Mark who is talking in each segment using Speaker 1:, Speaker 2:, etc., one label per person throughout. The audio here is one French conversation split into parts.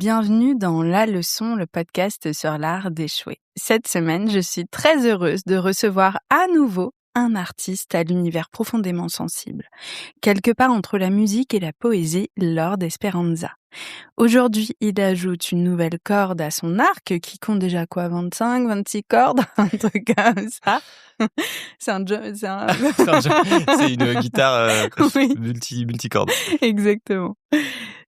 Speaker 1: bienvenue dans La Leçon, le podcast sur l'art d'échouer. Cette semaine, je suis très heureuse de recevoir à nouveau un artiste à l'univers profondément sensible, quelque part entre la musique et la poésie, Lord Esperanza. Aujourd'hui, il ajoute une nouvelle corde à son arc qui compte déjà 26 cordes, un truc comme ça. C'est
Speaker 2: C'est une guitare
Speaker 1: Oui.
Speaker 2: multicorde.
Speaker 1: Exactement.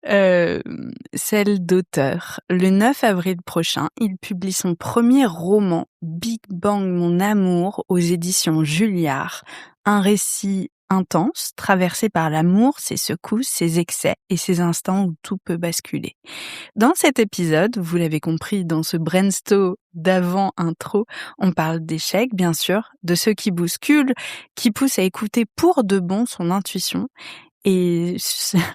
Speaker 1: Celle d'auteur. Le 9 avril prochain, il publie son premier roman, Big Bang Mon Amour, aux éditions Julliard. Un récit intense, traversé par l'amour, ses secousses, ses excès et ses instants où tout peut basculer. Dans cet épisode, vous l'avez compris, dans ce brainstorm d'avant-intro, on parle d'échecs, bien sûr, de ceux qui bousculent, qui poussent à écouter pour de bon son intuition. Et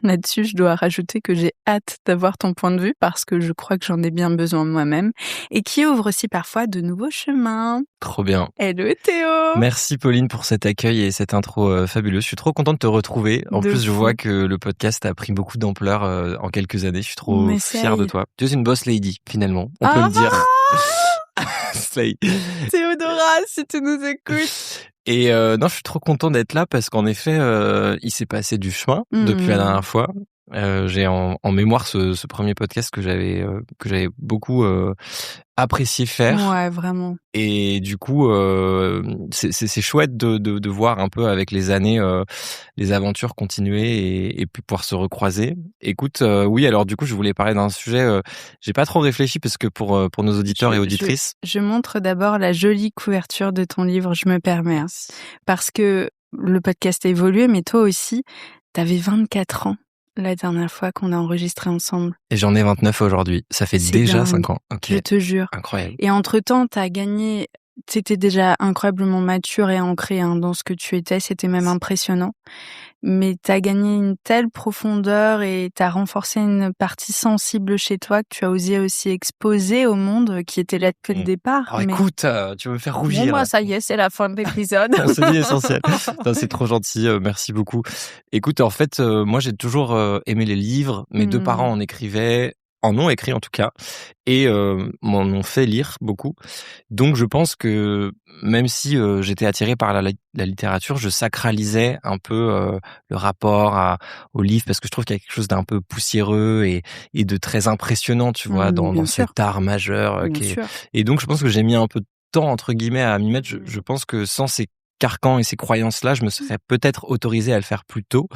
Speaker 1: là-dessus, je dois rajouter que j'ai hâte d'avoir ton point de vue parce que je crois que j'en ai bien besoin moi-même et qui ouvre aussi parfois de nouveaux chemins.
Speaker 2: Trop bien.
Speaker 1: Hello Théo!
Speaker 2: Merci Pauline pour cet accueil et cette intro fabuleuse. Je suis trop contente de te retrouver. En plus, je vois que le podcast a pris beaucoup d'ampleur en quelques années. Je suis trop fier de toi. Tu es une boss lady, finalement. On peut le dire. Slay.
Speaker 1: Théodora, si tu nous écoutes.
Speaker 2: Et non, je suis trop content d'être là parce qu'en effet, il s'est passé du chemin depuis la dernière fois. J'ai en mémoire ce premier podcast que j'avais beaucoup apprécié faire.
Speaker 1: Ouais, vraiment.
Speaker 2: Et du coup, c'est chouette de voir un peu avec les années les aventures continuer et puis pouvoir se recroiser. Écoute, oui, alors du coup, je voulais parler d'un sujet. J'ai pas trop réfléchi parce que pour nos auditeurs et auditrices.
Speaker 1: Je montre d'abord la jolie couverture de ton livre. Je me permets, parce que le podcast a évolué, mais toi aussi, t'avais 24 ans. La dernière fois qu'on a enregistré ensemble.
Speaker 2: Et j'en ai 29 aujourd'hui. Ça fait déjà 5 ans.
Speaker 1: Okay. Je te jure.
Speaker 2: Incroyable.
Speaker 1: Et entre-temps, t'as gagné... T'étais déjà incroyablement mature et ancré dans ce que tu étais. C'était même impressionnant. Mais t'as gagné une telle profondeur et t'as renforcé une partie sensible chez toi que tu as osé aussi exposer au monde qui était là depuis le départ.
Speaker 2: Alors écoute, tu veux me faire rougir.
Speaker 1: Bon, moi, ça y est, c'est la fin de l'épisode.
Speaker 2: C'est essentiel. C'est trop gentil, merci beaucoup. Écoute, en fait, moi j'ai toujours aimé les livres. Mes deux parents en écrivaient, en ont écrit en tout cas, et m'en ont fait lire beaucoup. Donc je pense que même si j'étais attiré par la littérature, je sacralisais un peu le rapport au livre parce que je trouve qu'il y a quelque chose d'un peu poussiéreux et de très impressionnant, tu vois, dans cet art majeur. Et donc je pense que j'ai mis un peu de temps entre guillemets à m'y mettre. Je pense que sans ces carcans et ces croyances-là, je me serais peut-être autorisé à le faire plus tôt.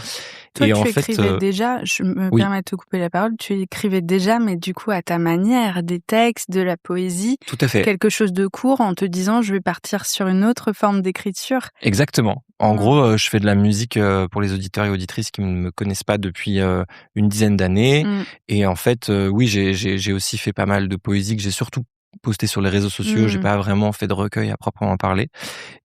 Speaker 1: Toi, et tu écrivais déjà, je me permets de te couper la parole, tu écrivais déjà, mais du coup, à ta manière, des textes, de la poésie.
Speaker 2: Tout à fait.
Speaker 1: Quelque chose de court en te disant, je vais partir sur une autre forme d'écriture.
Speaker 2: Exactement. En gros, je fais de la musique pour les auditeurs et auditrices qui ne me connaissent pas depuis une dizaine d'années. Et en fait, oui, j'ai aussi fait pas mal de poésie que j'ai surtout posté sur les réseaux sociaux. J'ai pas vraiment fait de recueil à proprement parler.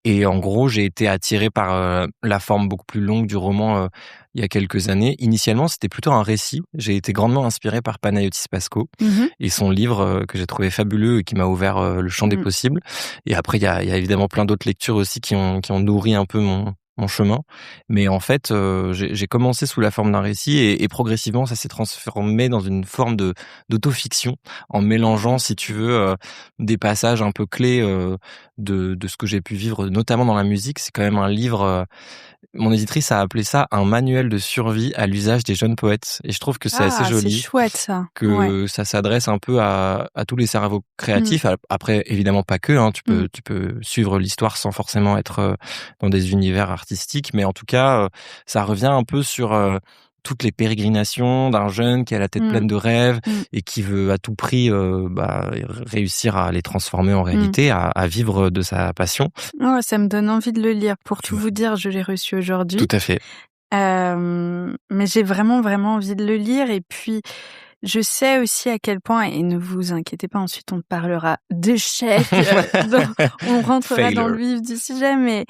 Speaker 2: Et en gros, j'ai été attiré par la forme beaucoup plus longue du roman il y a quelques années. Initialement, c'était plutôt un récit. J'ai été grandement inspiré par Panayotis Pasco et son livre que j'ai trouvé fabuleux et qui m'a ouvert le champ des possibles. Et après, il y a évidemment plein d'autres lectures aussi qui ont nourri un peu mon chemin. Mais en fait, j'ai commencé sous la forme d'un récit et progressivement, ça s'est transformé dans une forme d'autofiction en mélangeant, si tu veux, des passages un peu clés de ce que j'ai pu vivre, notamment dans la musique. C'est quand même un livre... mon éditrice a appelé ça un manuel de survie à l'usage des jeunes poètes. Et je trouve que c'est assez joli.
Speaker 1: C'est chouette, ça.
Speaker 2: Que ça s'adresse un peu à tous les cerveaux créatifs. Après, évidemment, pas que. Tu peux suivre l'histoire sans forcément être dans des univers artistiques. Mais en tout cas, ça revient un peu sur toutes les pérégrinations d'un jeune qui a la tête pleine de rêves et qui veut à tout prix réussir à les transformer en réalité, à vivre de sa passion.
Speaker 1: Oh, ça me donne envie de le lire. Pour tout vous dire, je l'ai reçu aujourd'hui.
Speaker 2: Tout à fait.
Speaker 1: Mais j'ai vraiment, vraiment envie de le lire. Et puis, je sais aussi à quel point, et ne vous inquiétez pas, ensuite on parlera d'échecs, on rentrera dans le vif du sujet, mais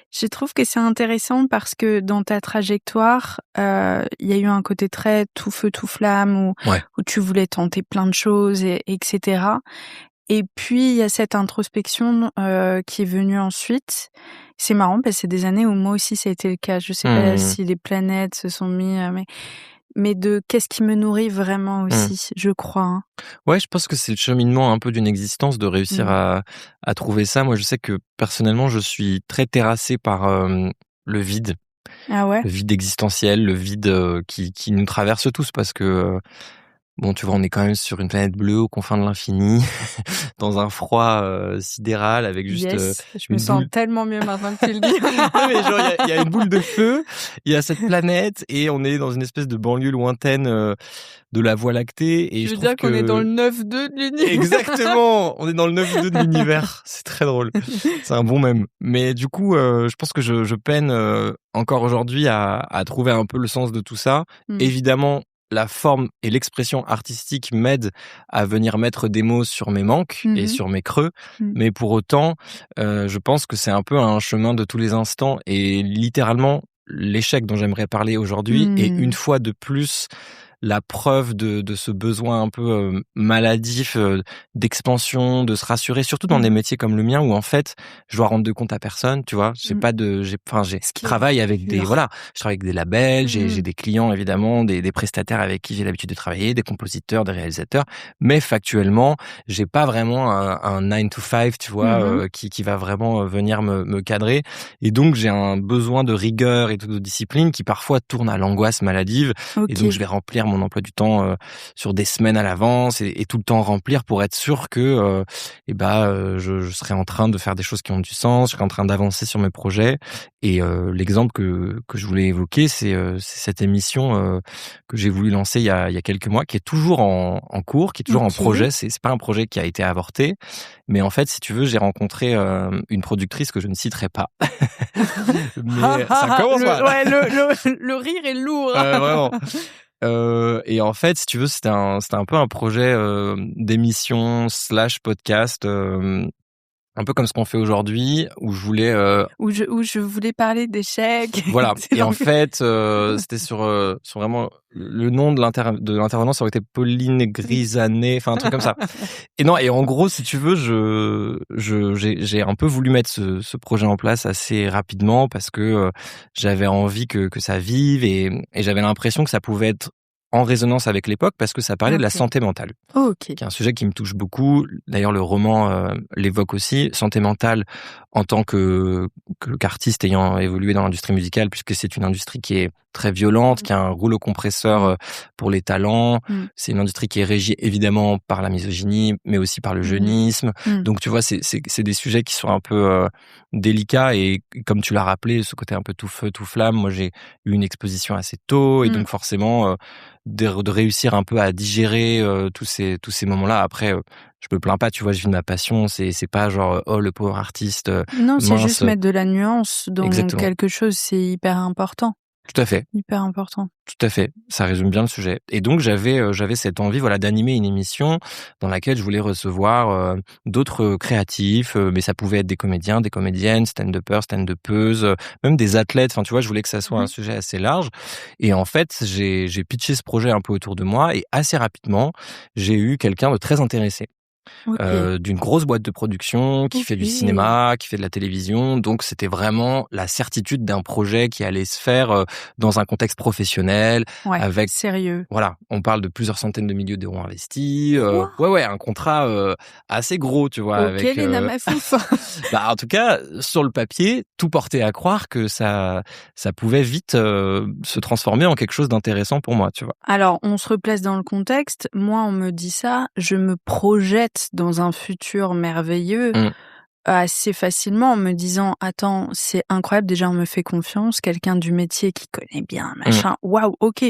Speaker 1: je trouve que c'est intéressant parce que dans ta trajectoire, il y a eu un côté très tout feu, tout flamme, où tu voulais tenter plein de choses, etc. Et puis, il y a cette introspection qui est venue ensuite. C'est marrant parce que c'est des années où moi aussi ça a été le cas. Je sais pas si les planètes se sont mis... mais de qu'est-ce qui me nourrit vraiment aussi, je crois. Hein.
Speaker 2: Ouais, je pense que c'est le cheminement un peu d'une existence de réussir à trouver ça. Moi, je sais que personnellement, je suis très terrassé par le vide.
Speaker 1: Ah ouais?
Speaker 2: Le vide existentiel, le vide qui nous traverse tous parce que bon, tu vois, on est quand même sur une planète bleue aux confins de l'infini, dans un froid sidéral avec juste
Speaker 1: Yes, je me
Speaker 2: une
Speaker 1: sens
Speaker 2: boule.
Speaker 1: tellement mieux maintenant que tu le dis.
Speaker 2: Non, mais genre, il y a une boule de feu, il y a cette planète et on est dans une espèce de banlieue lointaine de la Voie lactée. Et
Speaker 1: Tu
Speaker 2: je
Speaker 1: veux
Speaker 2: trouve
Speaker 1: dire qu'on est dans
Speaker 2: que
Speaker 1: le 9-2 de l'univers?
Speaker 2: exactement, on est dans le 9-2 de l'univers. C'est très drôle. C'est un bon mème. Mais du coup, je pense que je peine encore aujourd'hui à trouver un peu le sens de tout ça. Évidemment, la forme et l'expression artistique m'aident à venir mettre des mots sur mes manques et sur mes creux. Mais pour autant, je pense que c'est un peu un chemin de tous les instants et littéralement, l'échec dont j'aimerais parler aujourd'hui est une fois de plus la preuve de ce besoin un peu maladif d'expansion, de se rassurer, surtout dans des métiers comme le mien où en fait je dois rendre de compte à personne, tu vois. Je travaille avec des je travaille avec des labels, j'ai des clients évidemment, des prestataires avec qui j'ai l'habitude de travailler, des compositeurs, des réalisateurs, mais factuellement j'ai pas vraiment un 9 to 5, tu vois, qui va vraiment venir me cadrer, et donc j'ai un besoin de rigueur et de discipline qui parfois tourne à l'angoisse maladive. Et donc je vais remplir mon emploi du temps sur des semaines à l'avance et tout le temps remplir pour être sûr que je serai en train de faire des choses qui ont du sens, je serai en train d'avancer sur mes projets. Et l'exemple que je voulais évoquer, c'est cette émission que j'ai voulu lancer il y a quelques mois, qui est toujours en cours, qui est toujours en projet. C'est pas un projet qui a été avorté, mais en fait, si tu veux, j'ai rencontré une productrice que je ne citerai pas. Mais ça commence mal.
Speaker 1: Ouais, le rire est lourd.
Speaker 2: Vraiment. Et en fait, si tu veux, c'était un peu un projet d'émission / podcast, un peu comme ce qu'on fait aujourd'hui, où je voulais
Speaker 1: où je voulais parler d'échecs.
Speaker 2: Voilà. Et en fait, c'était sur vraiment le nom de l'intervenant, ça aurait été Pauline Grisanet, enfin un truc comme ça. Et non, et en gros, si tu veux, j'ai un peu voulu mettre ce projet en place assez rapidement parce que j'avais envie que ça vive, et j'avais l'impression que ça pouvait être en résonance avec l'époque parce que ça parlait de la santé mentale. Qui est un sujet qui me touche beaucoup. D'ailleurs, le roman l'évoque aussi. Santé mentale en tant qu'artiste ayant évolué dans l'industrie musicale, puisque c'est une industrie qui est très violente, qui a un rouleau compresseur pour les talents. C'est une industrie qui est régie évidemment par la misogynie, mais aussi par le jeunisme. Donc tu vois, c'est des sujets qui sont un peu délicats, et comme tu l'as rappelé, ce côté un peu tout feu, tout flamme. Moi, j'ai eu une exposition assez tôt, et donc forcément de réussir un peu à digérer tous ces moments-là. Après, je me plains pas, tu vois, je vis de ma passion. C'est pas genre oh le pauvre artiste.
Speaker 1: Non, c'est
Speaker 2: mince.
Speaker 1: juste mettre de la nuance dans
Speaker 2: Exactement.
Speaker 1: quelque chose, c'est hyper important.
Speaker 2: Tout à fait.
Speaker 1: Hyper important.
Speaker 2: Tout à fait. Ça résume bien le sujet. Et donc j'avais cette envie, voilà, d'animer une émission dans laquelle je voulais recevoir d'autres créatifs, mais ça pouvait être des comédiens, des comédiennes, stand-uppers, stand-uppeuses, même des athlètes. Enfin, tu vois, je voulais que ça soit un sujet assez large. Et en fait, j'ai pitché ce projet un peu autour de moi, et assez rapidement, j'ai eu quelqu'un de très intéressé. D'une grosse boîte de production qui fait du cinéma, qui fait de la télévision. Donc c'était vraiment la certitude d'un projet qui allait se faire dans un contexte professionnel, avec
Speaker 1: sérieux.
Speaker 2: Voilà, on parle de plusieurs centaines de milliers d'euros investis. Un contrat assez gros, tu vois. Avec
Speaker 1: les namafouf.
Speaker 2: en tout cas, sur le papier, tout portait à croire que ça pouvait vite se transformer en quelque chose d'intéressant pour moi, tu vois.
Speaker 1: Alors, on se replace dans le contexte. Moi, on me dit ça, je me projette dans un futur merveilleux assez facilement en me disant attends, c'est incroyable, déjà on me fait confiance, quelqu'un du métier qui connaît bien, machin, waouh, ok.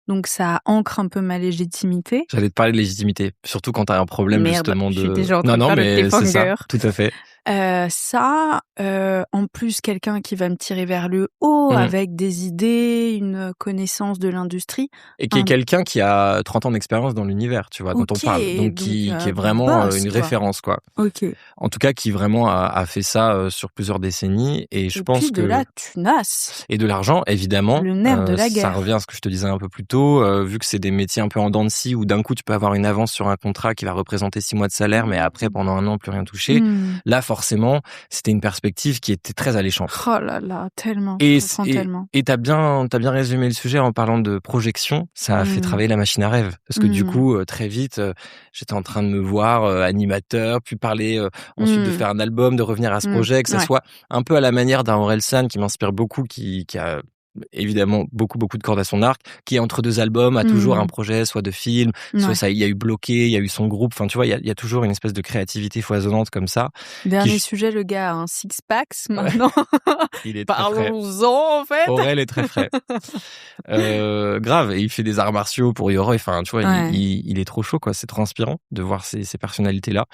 Speaker 1: Donc ça ancre un peu ma légitimité.
Speaker 2: J'allais te parler de légitimité, surtout quand t'as un problème justement de...
Speaker 1: Je suis déjà en train de faire le
Speaker 2: c'est ça, tout à fait.
Speaker 1: En plus, quelqu'un qui va me tirer vers le haut avec des idées, une connaissance de l'industrie.
Speaker 2: Et qui est quelqu'un qui a 30 ans d'expérience dans l'univers, tu vois, quand on parle. Donc qui est vraiment une référence, quoi. En tout cas, qui vraiment a fait ça sur plusieurs décennies. Et je pense que...
Speaker 1: de la tunasse.
Speaker 2: Et de l'argent, évidemment.
Speaker 1: Le nerf de la guerre.
Speaker 2: Ça revient à ce que je te disais un peu plus tôt. Vu que c'est des métiers un peu en dents de scie, où d'un coup, tu peux avoir une avance sur un contrat qui va représenter 6 mois de salaire, mais après, pendant un an, plus rien toucher. Là, forcément, c'était une perspective qui était très alléchante.
Speaker 1: Oh là là, tellement,
Speaker 2: Et
Speaker 1: je comprends tellement.
Speaker 2: t'as bien résumé le sujet en parlant de projection. Ça a fait travailler la machine à rêve. Parce que du coup, très vite, j'étais en train de me voir animateur, puis parler ensuite de faire un album, de revenir à ce projet, que ça soit un peu à la manière d'un Orelsan qui m'inspire beaucoup, qui a évidemment beaucoup de cordes à son arc, qui est entre deux albums, a toujours un projet, soit de film, soit ça, il y a eu Bloqué, il y a eu son groupe, enfin tu vois, il y a toujours une espèce de créativité foisonnante comme ça.
Speaker 1: Dernier sujet, le gars a un six-packs maintenant.
Speaker 2: Il est très frais.
Speaker 1: Parlons-en en fait.
Speaker 2: Aurel est très frais. Grave, et il fait des arts martiaux pour Yoroi, enfin tu vois, il est trop chaud quoi, c'est trop inspirant de voir ces personnalités-là.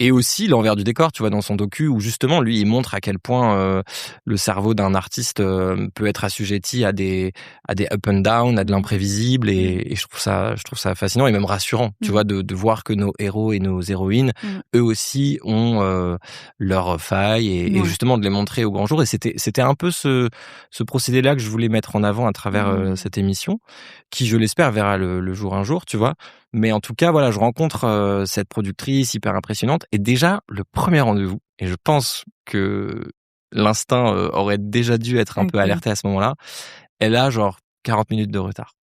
Speaker 2: Et aussi l'envers du décor, tu vois, dans son docu, où justement, lui, il montre à quel point le cerveau d'un artiste peut être assujetti à des up and down, à de l'imprévisible, et je trouve ça fascinant et même rassurant, tu vois, de voir que nos héros et nos héroïnes, eux aussi, ont leurs failles, et justement de les montrer au grand jour. Et c'était un peu ce procédé-là que je voulais mettre en avant à travers cette émission, qui, je l'espère, verra le jour un jour, tu vois. Mais en tout cas, voilà, je rencontre cette productrice hyper impressionnante, et déjà le premier rendez-vous, et je pense que l'instinct aurait déjà dû être un peu alerté à ce moment-là, elle a genre 40 minutes de retard.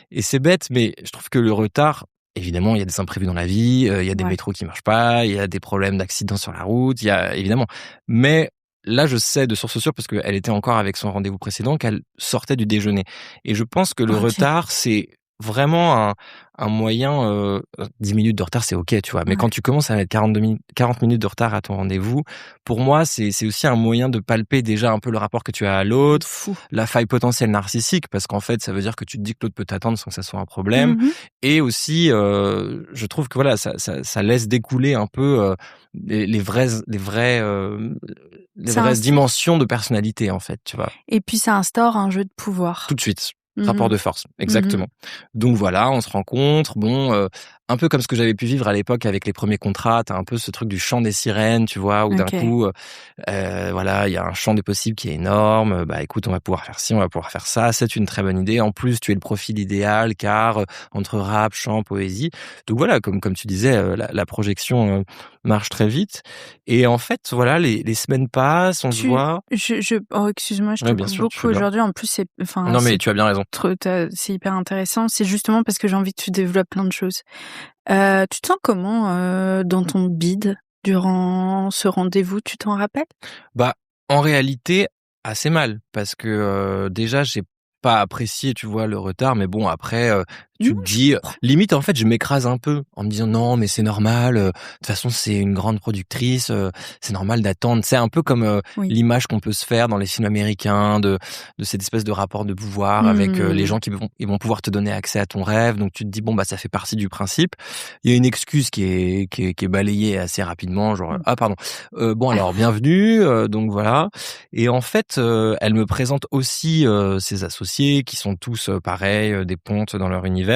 Speaker 2: Et c'est bête, mais je trouve que le retard, évidemment, il y a des imprévus dans la vie, il y a des métros qui marchent pas, il y a des problèmes d'accidents sur la route, il y a évidemment. Mais là, je sais de source sûre, parce qu'elle était encore avec son rendez-vous précédent, qu'elle sortait du déjeuner. Et je pense que le retard, c'est vraiment un moyen, 10 minutes de retard, c'est ok, tu vois. Mais quand tu commences à mettre 40 minutes de retard à ton rendez-vous, pour moi, c'est aussi un moyen de palper déjà un peu le rapport que tu as à l'autre, la faille potentielle narcissique, parce qu'en fait, ça veut dire que tu te dis que l'autre peut t'attendre sans que ça soit un problème. Et aussi, je trouve que voilà, ça laisse découler un peu les vraies dimensions de personnalité, en fait, tu vois.
Speaker 1: Et puis ça instaure un jeu de pouvoir.
Speaker 2: Tout de suite. Rapport de force, exactement. Donc voilà, on se rencontre, un peu comme ce que j'avais pu vivre à l'époque avec les premiers contrats, t'as un peu ce truc du chant des sirènes, tu vois, où d'un coup, voilà, il y a un champ des possibles qui est énorme, bah écoute, on va pouvoir faire ci, on va pouvoir faire ça, c'est une très bonne idée. En plus, tu es le profil idéal, car entre rap, chant, poésie. Donc voilà, comme tu disais, la projection marche très vite. Et en fait, voilà, les semaines passent, on se voit.
Speaker 1: Oh, excuse-moi, je te coupe beaucoup aujourd'hui. En plus,
Speaker 2: non, mais tu as bien raison.
Speaker 1: C'est hyper intéressant. C'est justement parce que j'ai envie que tu développes plein de choses. Tu te sens comment dans ton bide durant ce rendez-vous? Tu t'en rappelles?
Speaker 2: Bah, en réalité, assez mal, parce que déjà, j'ai pas apprécié, tu vois, le retard. Mais bon, après, tu te dis, limite, en fait, je m'écrase un peu en me disant non, mais c'est normal. De toute façon, c'est une grande productrice. C'est normal d'attendre. C'est un peu comme l'image qu'on peut se faire dans les films américains de cette espèce de rapport de pouvoir avec les gens qui vont pouvoir te donner accès à ton rêve. Donc tu te dis bon bah ça fait partie du principe. Il y a une excuse qui est balayée assez rapidement, genre ah pardon. Bon alors bienvenue. Donc voilà. Et en fait, elle me présente aussi ses associés qui sont tous pareils, des pontes dans leur univers.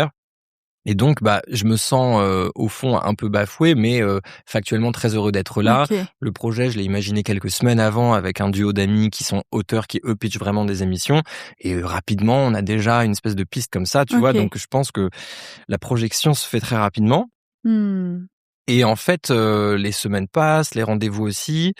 Speaker 2: Et donc, bah, je me sens au fond un peu bafoué, mais factuellement très heureux d'être là. Le projet, je l'ai imaginé quelques semaines avant avec un duo d'amis qui sont auteurs, qui eux pitchent vraiment des émissions. Et rapidement, on a déjà une espèce de piste comme ça, tu vois. Donc, je pense que la projection se fait très rapidement. Et en fait, les semaines passent, les rendez-vous aussi.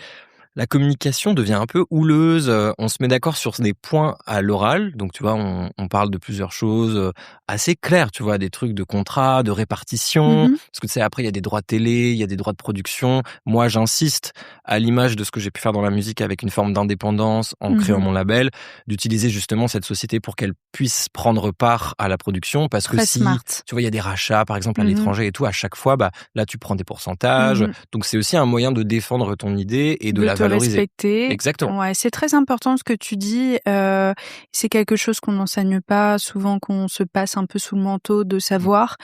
Speaker 2: La communication devient un peu houleuse, on se met d'accord sur des points à l'oral, donc tu vois, on parle de plusieurs choses assez claires, tu vois, des trucs de contrat, de répartition, parce que tu sais, après il y a des droits de télé, il y a des droits de production. Moi, j'insiste, à l'image de ce que j'ai pu faire dans la musique avec une forme d'indépendance en créant mon label, d'utiliser justement cette société pour qu'elle puisse prendre part à la production, parce que si, tu vois, il y a des rachats, par exemple, à l'étranger et tout, à chaque fois, bah là, tu prends des pourcentages, donc c'est aussi un moyen de défendre ton idée et de la
Speaker 1: respecter.
Speaker 2: Exactement.
Speaker 1: Ouais, c'est très important ce que tu dis. C'est quelque chose qu'on n'enseigne pas, souvent qu'on se passe un peu sous le manteau de savoir.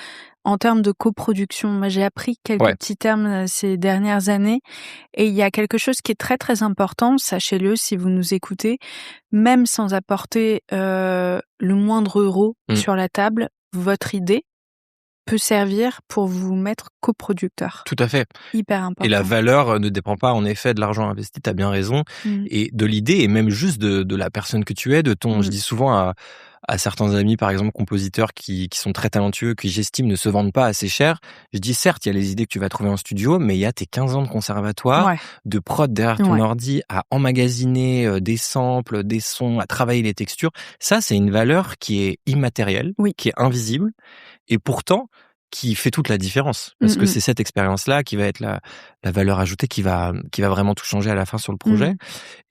Speaker 1: En termes de coproduction, moi j'ai appris quelques petits termes ces dernières années, et il y a quelque chose qui est très très important, sachez-le si vous nous écoutez, même sans apporter le moindre euro sur la table, votre idée peut servir pour vous mettre coproducteur.
Speaker 2: Tout à fait.
Speaker 1: Hyper important.
Speaker 2: Et la valeur ne dépend pas en effet de l'argent investi, t'as bien raison, et de l'idée, et même juste de la personne que tu es, de ton, je dis souvent à à certains amis, par exemple, compositeurs qui sont très talentueux, qui j'estime ne se vendent pas assez cher. Je dis, certes, il y a les idées que tu vas trouver en studio, mais il y a tes 15 ans de conservatoire, de prod derrière ton ordi, à emmagasiner des samples, des sons, à travailler les textures. Ça, c'est une valeur qui est immatérielle, qui est invisible, et pourtant, qui fait toute la différence. Parce que c'est cette expérience-là qui va être la valeur ajoutée, qui va vraiment tout changer à la fin sur le projet.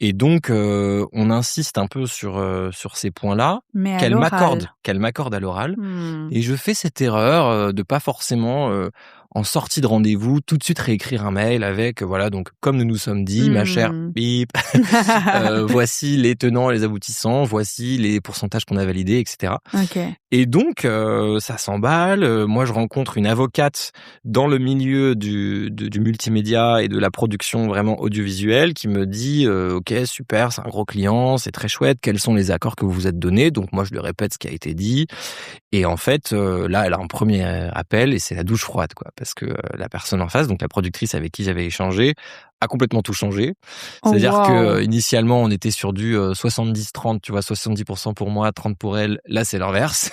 Speaker 2: Et donc, on insiste un peu sur ces points-là, qu'elle m'accorde à l'oral. Et je fais cette erreur de pas forcément, en sortie de rendez-vous, tout de suite réécrire un mail avec, voilà, donc, comme nous nous sommes dit, ma chère, bip, voici les tenants et les aboutissants, voici les pourcentages qu'on a validés, etc. Et donc, ça s'emballe. Moi, je rencontre une avocate dans le milieu du multimédia et de la production vraiment audiovisuelle qui me dit, ok, super, c'est un gros client, c'est très chouette. Quels sont les accords que vous vous êtes donnés? Donc moi, je lui répète ce qui a été dit. Et en fait, là, elle a un premier appel et c'est la douche froide, quoi, parce que la personne en face, donc la productrice avec qui j'avais échangé, a complètement tout changé. C'est-à-dire que initialement, on était sur du 70-30, tu vois, 70% pour moi, 30 pour elle. Là, c'est l'inverse.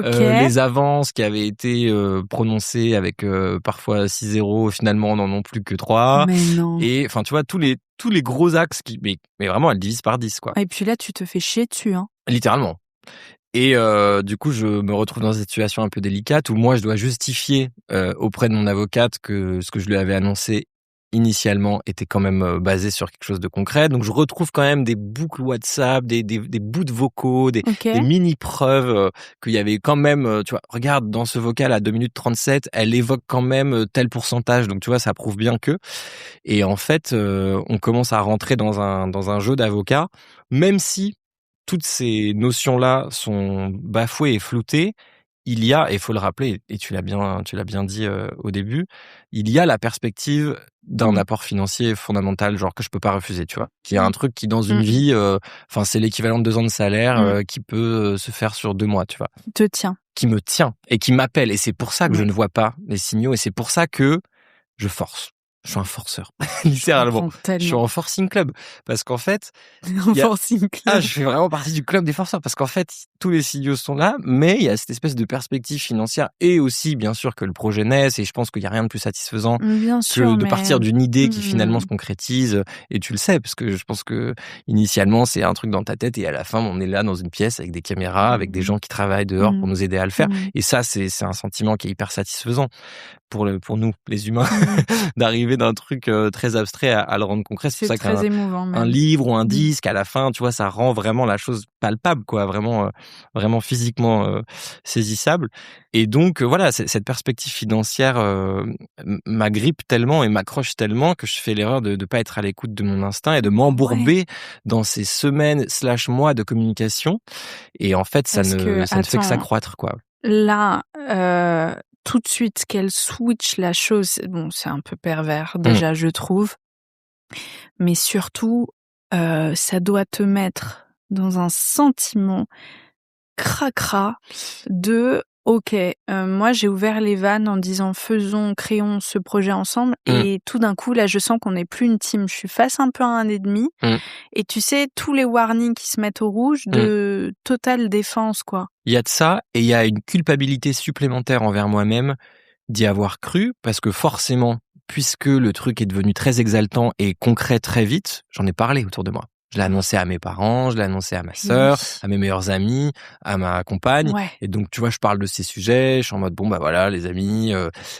Speaker 2: Les avances qui avaient été prononcées avec parfois 6-0, finalement, on n'en ont plus que 3.
Speaker 1: Mais non.
Speaker 2: Et enfin, tu vois, tous les gros axes mais vraiment, elle divise par 10, quoi.
Speaker 1: Et puis là, tu te fais chier dessus, hein.
Speaker 2: Littéralement. Et du coup, je me retrouve dans cette situation un peu délicate où moi, je dois justifier auprès de mon avocate que ce que je lui avais annoncé initialement était quand même basé sur quelque chose de concret. Donc, je retrouve quand même des boucles WhatsApp, des bouts de vocaux, des mini-preuves qu'il y avait quand même, tu vois, regarde, dans ce vocal à 2 minutes 37, elle évoque quand même tel pourcentage. Donc, tu vois, ça prouve bien que... Et en fait, on commence à rentrer dans un jeu d'avocat, même si toutes ces notions-là sont bafouées et floutées, il y a, et il faut le rappeler, et tu l'as bien dit au début, il y a la perspective d'un apport financier fondamental, genre que je peux pas refuser, tu vois. Qui est un truc qui, dans une vie, c'est l'équivalent de 2 ans de salaire qui peut se faire sur 2 mois, tu vois.
Speaker 1: Te tient.
Speaker 2: Qui me tient et qui m'appelle. Et c'est pour ça que je ne vois pas les signaux, et c'est pour ça que je force. Je suis un forceur, littéralement. Je suis en forcing club. Parce qu'en fait...
Speaker 1: forcing club.
Speaker 2: je fais vraiment partie du club des forceurs. Parce qu'en fait, tous les signaux sont là, mais il y a cette espèce de perspective financière et aussi, bien sûr, que le projet naisse. Et je pense qu'il n'y a rien de plus satisfaisant que de partir d'une idée qui finalement se concrétise. Et tu le sais, parce que je pense que initialement, c'est un truc dans ta tête et à la fin, on est là dans une pièce avec des caméras, avec des gens qui travaillent dehors pour nous aider à le faire. Et ça, c'est un sentiment qui est hyper satisfaisant pour nous, les humains, d'arriver d'un truc très abstrait à le rendre concret.
Speaker 1: C'est pour ça très émouvant.
Speaker 2: Un livre ou un disque, à la fin, tu vois, ça rend vraiment la chose palpable, quoi, vraiment physiquement saisissable. Et donc, voilà, cette perspective financière m'agrippe tellement et m'accroche tellement que je fais l'erreur de pas être à l'écoute de mon instinct et de m'embourber dans ces semaines/mois de communication. Et en fait, ça ne fait que s'accroître, quoi.
Speaker 1: Là, tout de suite qu'elle switch la chose, bon, c'est un peu pervers déjà, je trouve, mais surtout, ça doit te mettre dans un sentiment cracra de ok, moi j'ai ouvert les vannes en disant créons ce projet ensemble, et tout d'un coup là je sens qu'on n'est plus une team, je suis face un peu à un ennemi, et tu sais tous les warnings qui se mettent au rouge de totale défense, quoi.
Speaker 2: Il y a de ça, et il y a une culpabilité supplémentaire envers moi-même d'y avoir cru, parce que forcément, puisque le truc est devenu très exaltant et concret très vite, j'en ai parlé autour de moi. Je l'ai annoncé à mes parents, je l'ai annoncé à ma sœur, à mes meilleurs amis, à ma compagne. Et donc, tu vois, je parle de ces sujets, je suis en mode, bon, bah voilà, les amis,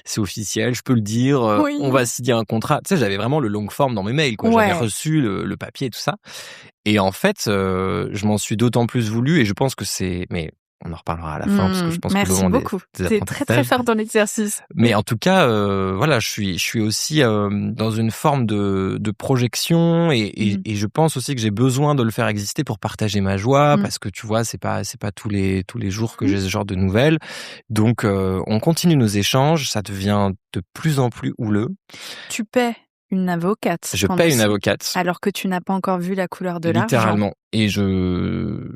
Speaker 2: c'est officiel, je peux le dire, on va signer un contrat. Tu sais, j'avais vraiment le long form dans mes mails, quoi. J'avais reçu le papier et tout ça. Et en fait, je m'en suis d'autant plus voulu, et je pense que mais on en reparlera à la fin, parce que je pense que le moment
Speaker 1: beaucoup. T'es très très fort dans l'exercice.
Speaker 2: Mais en tout cas, voilà, je suis aussi dans une forme de projection, et je pense aussi que j'ai besoin de le faire exister pour partager ma joie, parce que tu vois, c'est pas tous les jours que j'ai ce genre de nouvelles. Donc, on continue nos échanges, ça devient de plus en plus houleux.
Speaker 1: Tu paies une avocate.
Speaker 2: Je paye une avocate.
Speaker 1: Alors que tu n'as pas encore vu la couleur de l'argent.
Speaker 2: Littéralement. Et je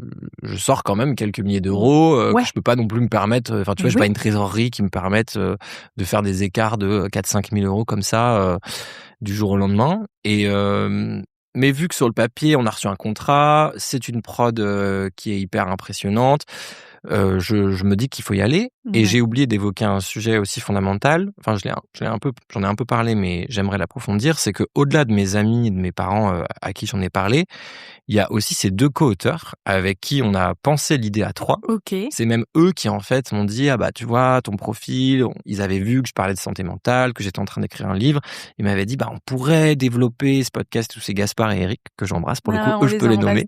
Speaker 2: sors quand même quelques milliers d'euros que je peux pas non plus me permettre. Enfin, tu vois, j'ai pas une trésorerie qui me permette de faire des écarts de 4-5 000 euros comme ça du jour au lendemain. Et Mais vu que sur le papier, on a reçu un contrat, c'est une prod qui est hyper impressionnante, je me dis qu'il faut y aller. Et j'ai oublié d'évoquer un sujet aussi fondamental. Enfin, j'en ai un peu parlé, mais j'aimerais l'approfondir. C'est que au-delà de mes amis et de mes parents à qui j'en ai parlé, il y a aussi ces 2 co-auteurs avec qui on a pensé l'idée à 3.
Speaker 1: Ok.
Speaker 2: C'est même eux qui, en fait, m'ont dit, ah bah, tu vois, ton profil, ils avaient vu que je parlais de santé mentale, que j'étais en train d'écrire un livre. Ils m'avaient dit, bah, on pourrait développer ce podcast où c'est Gaspard et Eric, que j'embrasse pour le coup, eux, je peux les nommer.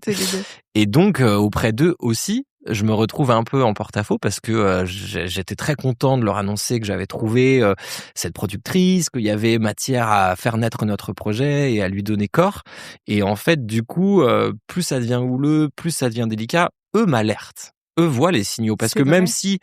Speaker 2: Et donc, auprès d'eux aussi, je me retrouve un peu en porte-à-faux parce que j'étais très content de leur annoncer que j'avais trouvé cette productrice, qu'il y avait matière à faire naître notre projet et à lui donner corps. Et en fait, du coup, plus ça devient houleux, plus ça devient délicat, eux m'alertent. Eux voient les signaux parce que même si,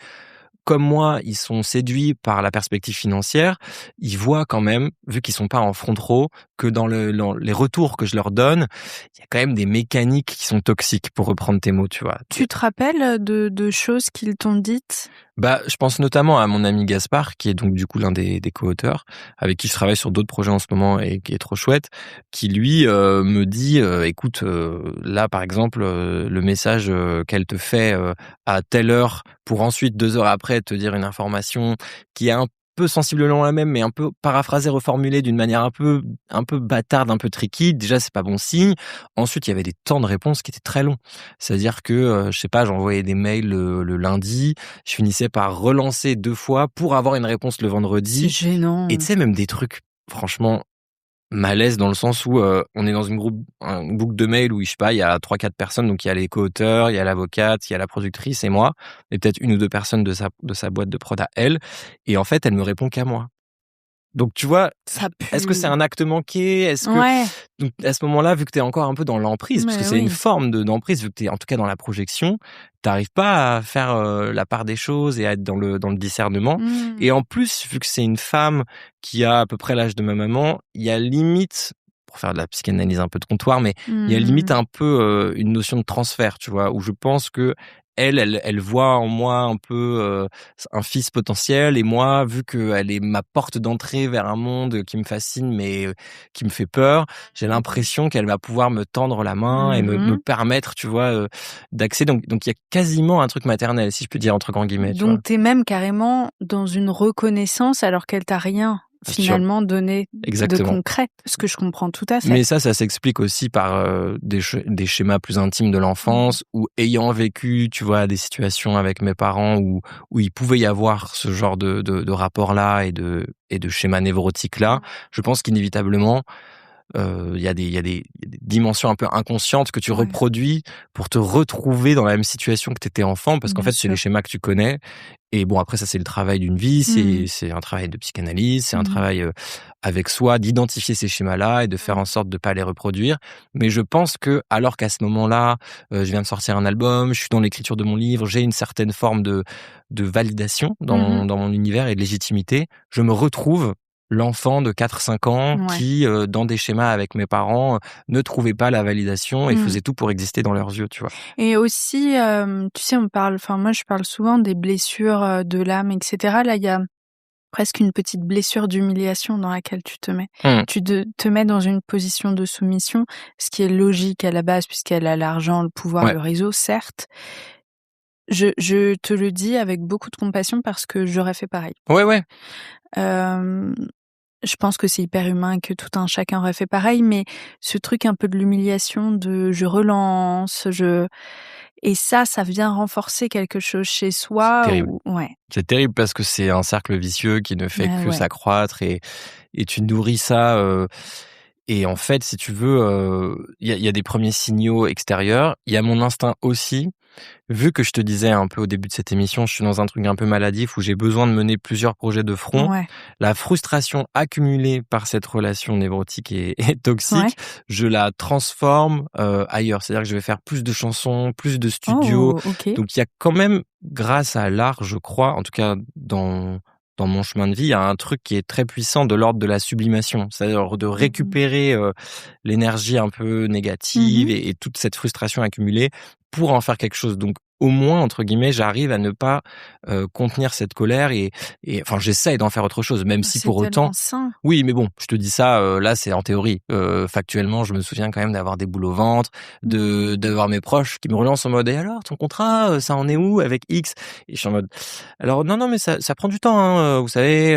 Speaker 2: comme moi, ils sont séduits par la perspective financière, ils voient quand même, vu qu'ils sont pas en front row, que dans les retours que je leur donne, il y a quand même des mécaniques qui sont toxiques, pour reprendre tes mots, tu vois.
Speaker 1: Tu te rappelles de choses qu'ils t'ont dites ?
Speaker 2: Bah, je pense notamment à mon ami Gaspard, qui est donc du coup l'un des co-auteurs, avec qui je travaille sur d'autres projets en ce moment et qui est trop chouette, qui lui me dit, écoute, là par exemple, le message qu'elle te fait à telle heure pour ensuite 2 heures après te dire une information qui est un peu sensiblement la même, mais un peu paraphrasée, reformulée d'une manière un peu bâtarde, un peu tricky. Déjà, c'est pas bon signe. Ensuite, il y avait des temps de réponse qui étaient très longs. C'est-à-dire que, je sais pas, j'envoyais des mails le lundi, je finissais par relancer 2 fois pour avoir une réponse le vendredi.
Speaker 1: C'est gênant.
Speaker 2: Et tu sais, même des trucs, franchement, malaise dans le sens où on est dans une boucle de mails où, je sais pas, il y a 3-4 personnes, donc il y a les co-auteurs, il y a l'avocate, il y a la productrice et moi, et peut-être 1 ou 2 personnes de sa boîte de prod à elle, et en fait, elle me répond qu'à moi. Donc tu vois, est-ce que c'est un acte manqué ? Est-ce que donc à ce moment-là, vu que t'es encore un peu dans l'emprise, parce que c'est une forme d'emprise, vu que t'es en tout cas dans la projection, t'arrives pas à faire la part des choses et à être dans le discernement. Et en plus, vu que c'est une femme qui a à peu près l'âge de ma maman, il y a limite, pour faire de la psychanalyse un peu de comptoir, mais il y a limite un peu une notion de transfert, tu vois, où je pense que elle voit en moi un peu un fils potentiel, et moi, vu qu'elle est ma porte d'entrée vers un monde qui me fascine mais qui me fait peur, j'ai l'impression qu'elle va pouvoir me tendre la main et me permettre, tu vois, d'accéder. Donc il y a quasiment un truc maternel, si je peux dire entre grands guillemets.
Speaker 1: Donc t'es même carrément dans une reconnaissance alors qu'elle t'a rien finalement donné de concret, ce que je comprends tout à fait.
Speaker 2: Mais ça s'explique aussi par des schémas plus intimes de l'enfance, où ayant vécu, tu vois, des situations avec mes parents où il pouvait y avoir ce genre de rapport-là et de schémas névrotiques-là, je pense qu'inévitablement, il y a des dimensions un peu inconscientes que tu reproduis pour te retrouver dans la même situation que t'étais enfant, parce qu'en fait, c'est les schémas que tu connais. Et bon, après, ça, c'est le travail d'une vie, c'est un travail de psychanalyse, c'est un travail avec soi, d'identifier ces schémas-là et de faire en sorte de pas les reproduire. Mais je pense que, alors qu'à ce moment-là, je viens de sortir un album, je suis dans l'écriture de mon livre, j'ai une certaine forme de validation dans mon univers et de légitimité, je me retrouve l'enfant de 4-5 ans qui, dans des schémas avec mes parents, ne trouvait pas la validation et faisait tout pour exister dans leurs yeux, tu vois.
Speaker 1: Et aussi, tu sais, moi je parle souvent des blessures de l'âme, etc. Là, il y a presque une petite blessure d'humiliation dans laquelle tu te mets. Tu te mets dans une position de soumission, ce qui est logique à la base puisqu'elle a l'argent, le pouvoir, le réseau, certes. Je te le dis avec beaucoup de compassion parce que j'aurais fait pareil.
Speaker 2: Ouais.
Speaker 1: Je pense que c'est hyper humain et que tout un chacun aurait fait pareil, mais ce truc un peu de l'humiliation, de je relance, et ça vient renforcer quelque chose chez soi.
Speaker 2: C'est terrible. C'est terrible parce que c'est un cercle vicieux qui ne fait que s'accroître et tu nourris ça. Et en fait, si tu veux, il y a des premiers signaux extérieurs. Il y a mon instinct aussi. Vu que je te disais un peu au début de cette émission, je suis dans un truc un peu maladif où j'ai besoin de mener plusieurs projets de front. La frustration accumulée par cette relation névrotique et toxique, je la transforme ailleurs. C'est-à-dire que je vais faire plus de chansons, plus de studios. Donc il y a quand même, grâce à l'art, je crois, en tout cas dans mon chemin de vie, il y a un truc qui est très puissant de l'ordre de la sublimation. C'est-à-dire de récupérer l'énergie un peu négative et toute cette frustration accumulée pour en faire quelque chose. Donc, au moins entre guillemets, j'arrive à ne pas contenir cette colère et enfin j'essaye d'en faire autre chose, même si
Speaker 1: C'est
Speaker 2: pour autant.
Speaker 1: tellement sain.
Speaker 2: Oui, mais bon, je te dis ça, là, c'est en théorie. Factuellement, je me souviens quand même d'avoir des boules au ventre, d'avoir mes proches qui me relancent en mode: «Et alors, ton contrat, ça en est où avec X?» Et je suis en mode: «Alors non, mais ça prend du temps, hein, vous savez,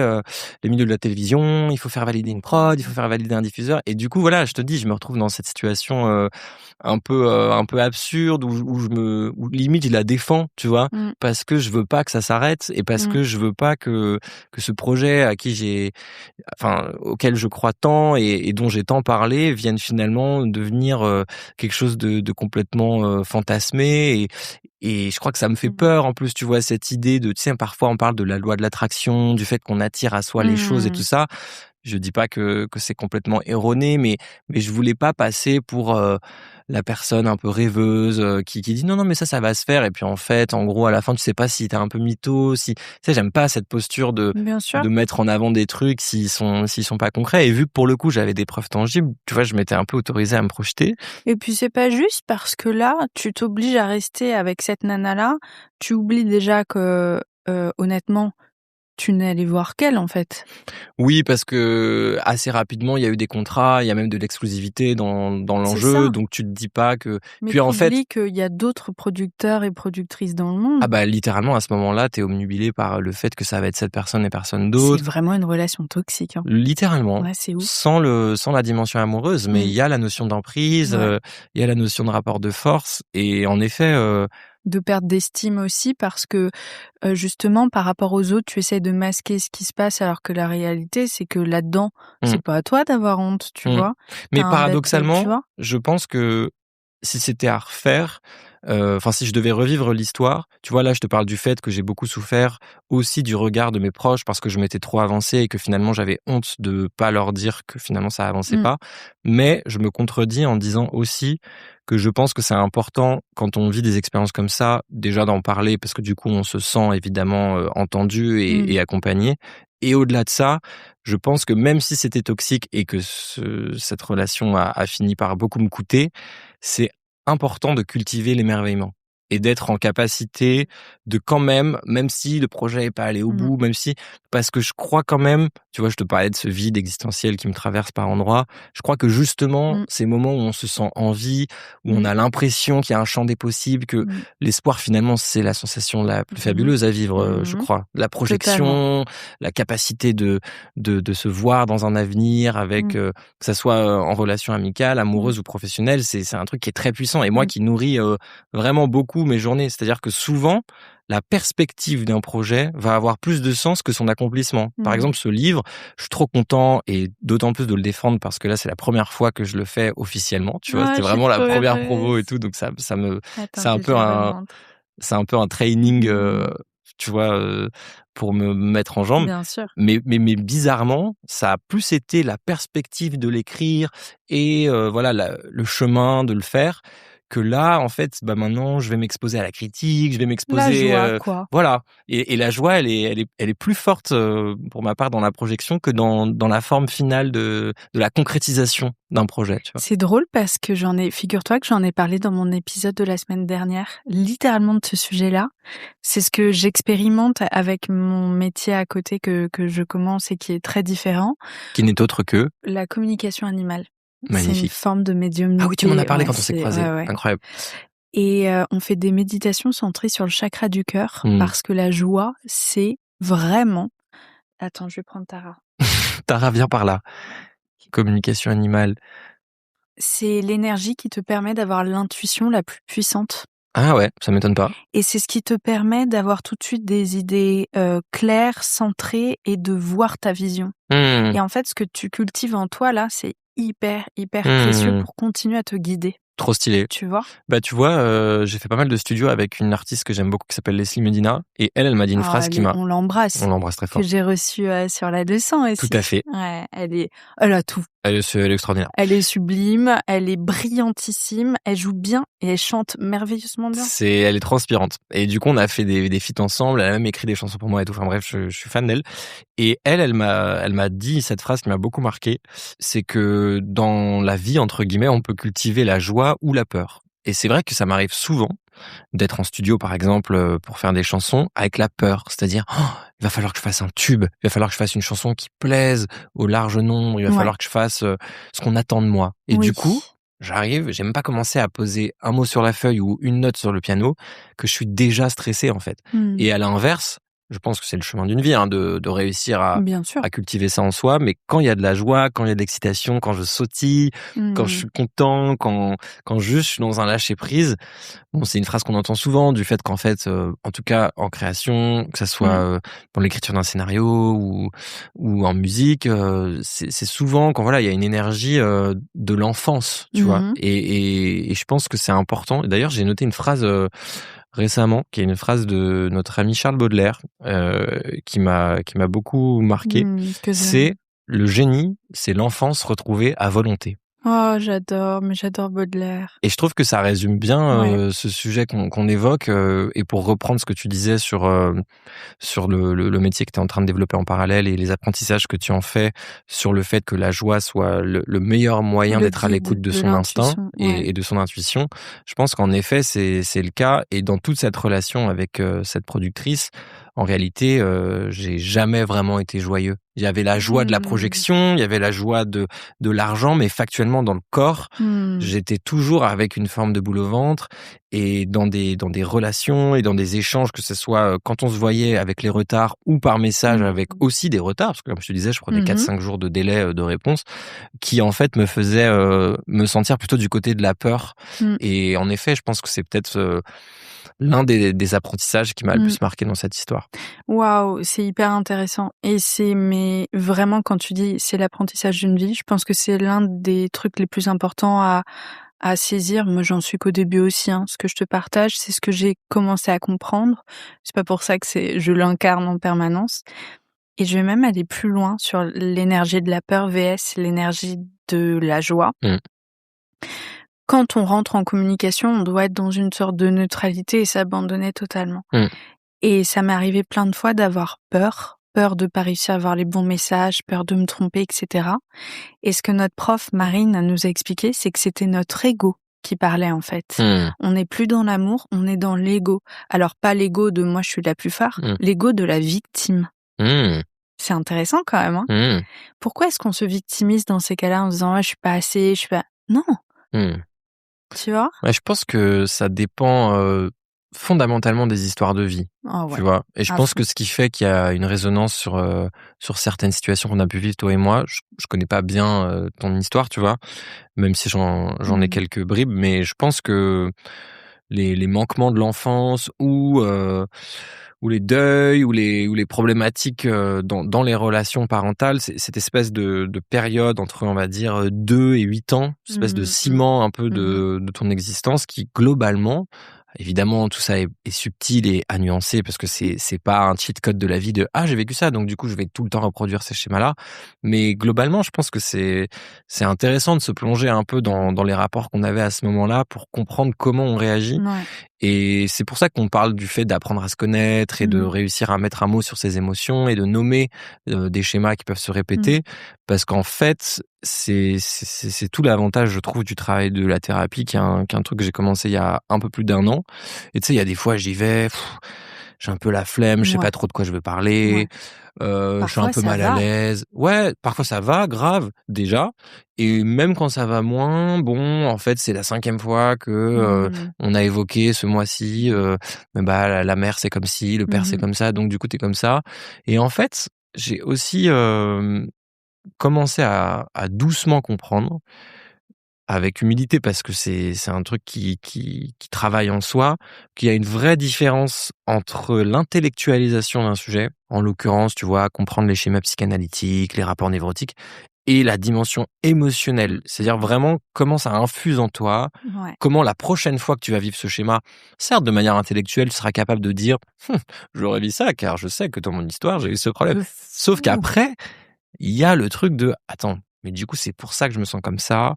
Speaker 2: les milieux de la télévision, il faut faire valider une prod, il faut faire valider un diffuseur». Et du coup, voilà, je te dis, je me retrouve dans cette situation, un peu absurde où limite je la défends, tu vois? Parce que je veux pas que ça s'arrête et parce que je veux pas que ce projet auquel je crois tant et dont j'ai tant parlé vienne finalement devenir quelque chose de complètement fantasmé et je crois que ça me fait peur en plus, tu vois, cette idée de, tu sais, parfois on parle de la loi de l'attraction, du fait qu'on attire à soi les choses et tout ça. Je dis pas que c'est complètement erroné, mais je voulais pas passer pour la personne un peu rêveuse qui dit non mais ça va se faire, et puis en fait en gros à la fin tu sais pas si t'es un peu mytho, si tu sais, j'aime pas cette posture
Speaker 1: Bien sûr.
Speaker 2: de mettre en avant des trucs s'ils sont pas concrets. Et vu que pour le coup j'avais des preuves tangibles, tu vois, je m'étais un peu autorisé à me projeter.
Speaker 1: Et puis c'est pas juste parce que là, tu t'obliges à rester avec cette nana-là, tu oublies déjà que honnêtement, tu n'es allé voir qu'elle en fait.
Speaker 2: Oui, parce que assez rapidement, il y a eu des contrats, il y a même de l'exclusivité dans l'enjeu, donc tu te dis pas que.
Speaker 1: Mais
Speaker 2: Puis en fait,
Speaker 1: t'oublies qu'il y a d'autres producteurs et productrices dans le monde.
Speaker 2: ah bah littéralement à ce moment-là, t'es obnubilé par le fait que ça va être cette personne et personne
Speaker 1: C'est
Speaker 2: d'autre.
Speaker 1: vraiment une relation toxique. Hein.
Speaker 2: Littéralement,
Speaker 1: Ouais, c'est ouf.
Speaker 2: sans la dimension amoureuse, mais il y a la notion d'emprise, il y a la notion de rapport de force, et en effet.
Speaker 1: De perte d'estime aussi parce que justement par rapport aux autres tu essaies de masquer ce qui se passe alors que la réalité c'est que là-dedans c'est pas à toi d'avoir honte, tu vois.
Speaker 2: Mais
Speaker 1: tu
Speaker 2: paradoxalement,
Speaker 1: vois.
Speaker 2: je pense que si c'était à refaire, si je devais revivre l'histoire, tu vois, là je te parle du fait que j'ai beaucoup souffert aussi du regard de mes proches parce que je m'étais trop avancé et que finalement j'avais honte de pas leur dire que finalement ça avançait pas. Mais je me contredis en disant aussi que je pense que c'est important quand on vit des expériences comme ça, déjà d'en parler parce que du coup on se sent évidemment entendu et accompagné. Et au-delà de ça, je pense que même si c'était toxique et que cette relation a fini par beaucoup me coûter, c'est important de cultiver l'émerveillement et d'être en capacité de quand même si le projet n'est pas allé au bout, parce que je crois quand même, tu vois, je te parlais de ce vide existentiel qui me traverse par endroits, je crois que justement, ces moments où on se sent en vie, où on a l'impression qu'il y a un champ des possibles, que l'espoir finalement, c'est la sensation la plus fabuleuse à vivre, je crois. La projection, la capacité de se voir dans un avenir avec, que ça soit en relation amicale, amoureuse ou professionnelle, c'est un truc qui est très puissant et moi qui nourrit vraiment beaucoup mes journées. C'est-à-dire que souvent, la perspective d'un projet va avoir plus de sens que son accomplissement. Par exemple, ce livre, je suis trop content et d'autant plus de le défendre parce que là, c'est la première fois que je le fais officiellement. Tu vois, c'était vraiment la première promo et tout, donc c'est un peu un training, tu vois, pour me mettre en jambes.
Speaker 1: Bien sûr.
Speaker 2: Mais bizarrement, ça a plus été la perspective de l'écrire et voilà le chemin de le faire, que là, en fait, maintenant, je vais m'exposer à la critique, je vais m'exposer,
Speaker 1: la joie, quoi.
Speaker 2: Voilà. Et la joie, elle est plus forte pour ma part dans la projection que dans la forme finale de la concrétisation d'un projet. Tu vois.
Speaker 1: C'est drôle parce que figure-toi que j'en ai parlé dans mon épisode de la semaine dernière, littéralement de ce sujet-là. C'est ce que j'expérimente avec mon métier à côté que je commence et qui est très différent.
Speaker 2: Qui n'est autre que
Speaker 1: la communication animale.
Speaker 2: Magnifique.
Speaker 1: C'est une forme de médiumnité.
Speaker 2: Ah oui, tu m'en as parlé quand on s'est croisés. Ouais. Incroyable.
Speaker 1: Et on fait des méditations centrées sur le chakra du cœur parce que la joie, c'est vraiment... Attends, je vais prendre Tara.
Speaker 2: Tara, viens par là. Communication animale.
Speaker 1: C'est l'énergie qui te permet d'avoir l'intuition la plus puissante.
Speaker 2: Ah ouais, ça m'étonne pas.
Speaker 1: Et c'est ce qui te permet d'avoir tout de suite des idées claires, centrées et de voir ta vision. Et en fait, ce que tu cultives en toi, là, c'est hyper précieux pour continuer à te guider.
Speaker 2: Trop stylé.
Speaker 1: Tu vois ?
Speaker 2: Bah tu vois, j'ai fait pas mal de studios avec une artiste que j'aime beaucoup qui s'appelle Leslie Medina, et elle m'a dit une phrase qui m'a...
Speaker 1: On l'embrasse.
Speaker 2: On l'embrasse très fort.
Speaker 1: Que j'ai reçue sur la 200 aussi.
Speaker 2: Tout à fait.
Speaker 1: Ouais, elle a tout.
Speaker 2: Elle est extraordinaire.
Speaker 1: Elle est sublime, elle est brillantissime, elle joue bien et elle chante merveilleusement bien.
Speaker 2: Elle est transpirante. Et du coup, on a fait des feats ensemble, elle a même écrit des chansons pour moi et tout. Enfin bref, je suis fan d'elle. Et elle m'a dit cette phrase qui m'a beaucoup marqué, c'est que dans la vie, entre guillemets, on peut cultiver la joie ou la peur. Et c'est vrai que ça m'arrive souvent d'être en studio, par exemple, pour faire des chansons, avec la peur. C'est-à-dire, il va falloir que je fasse un tube, il va falloir que je fasse une chanson qui plaise au large nombre, il va falloir que je fasse ce qu'on attend de moi. Et du coup, j'arrive, j'ai même pas commencé à poser un mot sur la feuille ou une note sur le piano, que je suis déjà stressé, en fait. Et à l'inverse, je pense que c'est le chemin d'une vie, de réussir à cultiver ça en soi. Mais quand il y a de la joie, quand il y a de l'excitation, quand je sautille, quand je suis content, quand juste je suis dans un lâcher prise. Bon, c'est une phrase qu'on entend souvent du fait qu'en fait, en tout cas en création, que ça soit dans l'écriture d'un scénario ou en musique, c'est souvent quand voilà il y a une énergie de l'enfance, tu vois. Et je pense que c'est important. D'ailleurs, j'ai noté une phrase récemment, qui est une phrase de notre ami Charles Baudelaire, qui m'a beaucoup marqué. C'est le génie, c'est l'enfance retrouvée à volonté.
Speaker 1: Oh, j'adore Baudelaire.
Speaker 2: Et je trouve que ça résume bien ce sujet qu'on évoque. Et pour reprendre ce que tu disais sur le métier que tu es en train de développer en parallèle et les apprentissages que tu en fais sur le fait que la joie soit le meilleur moyen d'être à l'écoute de son instinct et de son intuition, je pense qu'en effet, c'est le cas. Et dans toute cette relation avec cette productrice, en réalité, j'ai jamais vraiment été joyeux. Il y avait la joie de la projection, il y avait la joie de l'argent, mais factuellement dans le corps, j'étais toujours avec une forme de boule au ventre et dans des relations et dans des échanges, que ce soit quand on se voyait avec les retards ou par message avec aussi des retards, parce que comme je te disais, je prenais 4-5 jours de délai de réponse, qui en fait me faisait me sentir plutôt du côté de la peur. Et en effet, je pense que c'est peut-être l'un des apprentissages qui m'a le plus marqué dans cette histoire.
Speaker 1: Waouh, c'est hyper intéressant. Et mais vraiment, quand tu dis c'est l'apprentissage d'une vie, je pense que c'est l'un des trucs les plus importants à saisir. Moi, j'en suis qu'au début aussi. Ce que je te partage, c'est ce que j'ai commencé à comprendre. C'est pas pour ça que je l'incarne en permanence. Et je vais même aller plus loin sur l'énergie de la peur vs l'énergie de la joie. Quand on rentre en communication, on doit être dans une sorte de neutralité et s'abandonner totalement. Et ça m'est arrivé plein de fois d'avoir peur de pas réussir à avoir les bons messages, peur de me tromper, etc. Et ce que notre prof Marine nous a expliqué, c'est que c'était notre ego qui parlait en fait. On n'est plus dans l'amour, on est dans l'ego. Alors pas l'ego de moi je suis la plus phare, l'ego de la victime. C'est intéressant quand même. Pourquoi est-ce qu'on se victimise dans ces cas-là en disant je suis pas assez, je suis pas... Non. Tu vois ?
Speaker 2: Je pense que ça dépend fondamentalement des histoires de vie, tu vois. Et je pense que ce qui fait qu'il y a une résonance sur certaines situations qu'on a pu vivre, toi et moi, je connais pas bien ton histoire, tu vois, même si j'en ai quelques bribes, mais je pense que les manquements de l'enfance ou les deuils ou les problématiques dans les relations parentales, c'est cette espèce de période entre, on va dire, 2 et 8 ans, cette espèce de ciment un peu de ton existence qui, globalement, évidemment, tout ça est subtil et à nuancer parce que c'est pas un cheat code de la vie de j'ai vécu ça, donc du coup je vais tout le temps reproduire ces schémas-là. Mais globalement, je pense que c'est intéressant de se plonger un peu dans les rapports qu'on avait à ce moment-là pour comprendre comment on réagit. Et c'est pour ça qu'on parle du fait d'apprendre à se connaître et de réussir à mettre un mot sur ses émotions et de nommer des schémas qui peuvent se répéter, parce qu'en fait, c'est tout l'avantage, je trouve, du travail de la thérapie, qui est un truc que j'ai commencé il y a un peu plus d'1 an. Et tu sais, il y a des fois, j'y vais, j'ai un peu la flemme, je sais pas trop de quoi je veux parler, je suis un peu mal à l'aise. Ouais, parfois ça va, grave, déjà. Et même quand ça va moins, bon, en fait, c'est la 5e fois que on a évoqué ce mois-ci, la mère c'est comme ci, le père c'est comme ça, donc du coup t'es comme ça. Et en fait, j'ai aussi commencé à doucement comprendre, avec humilité, parce que c'est un truc qui travaille en soi, qu'il y a une vraie différence entre l'intellectualisation d'un sujet, en l'occurrence, tu vois, comprendre les schémas psychanalytiques, les rapports névrotiques, et la dimension émotionnelle. C'est-à-dire vraiment comment ça infuse en toi, comment la prochaine fois que tu vas vivre ce schéma, certes de manière intellectuelle, tu seras capable de dire j'aurais vu ça car je sais que dans mon histoire j'ai eu ce problème. Sauf qu'après, il y a le truc de attends, mais du coup c'est pour ça que je me sens comme ça.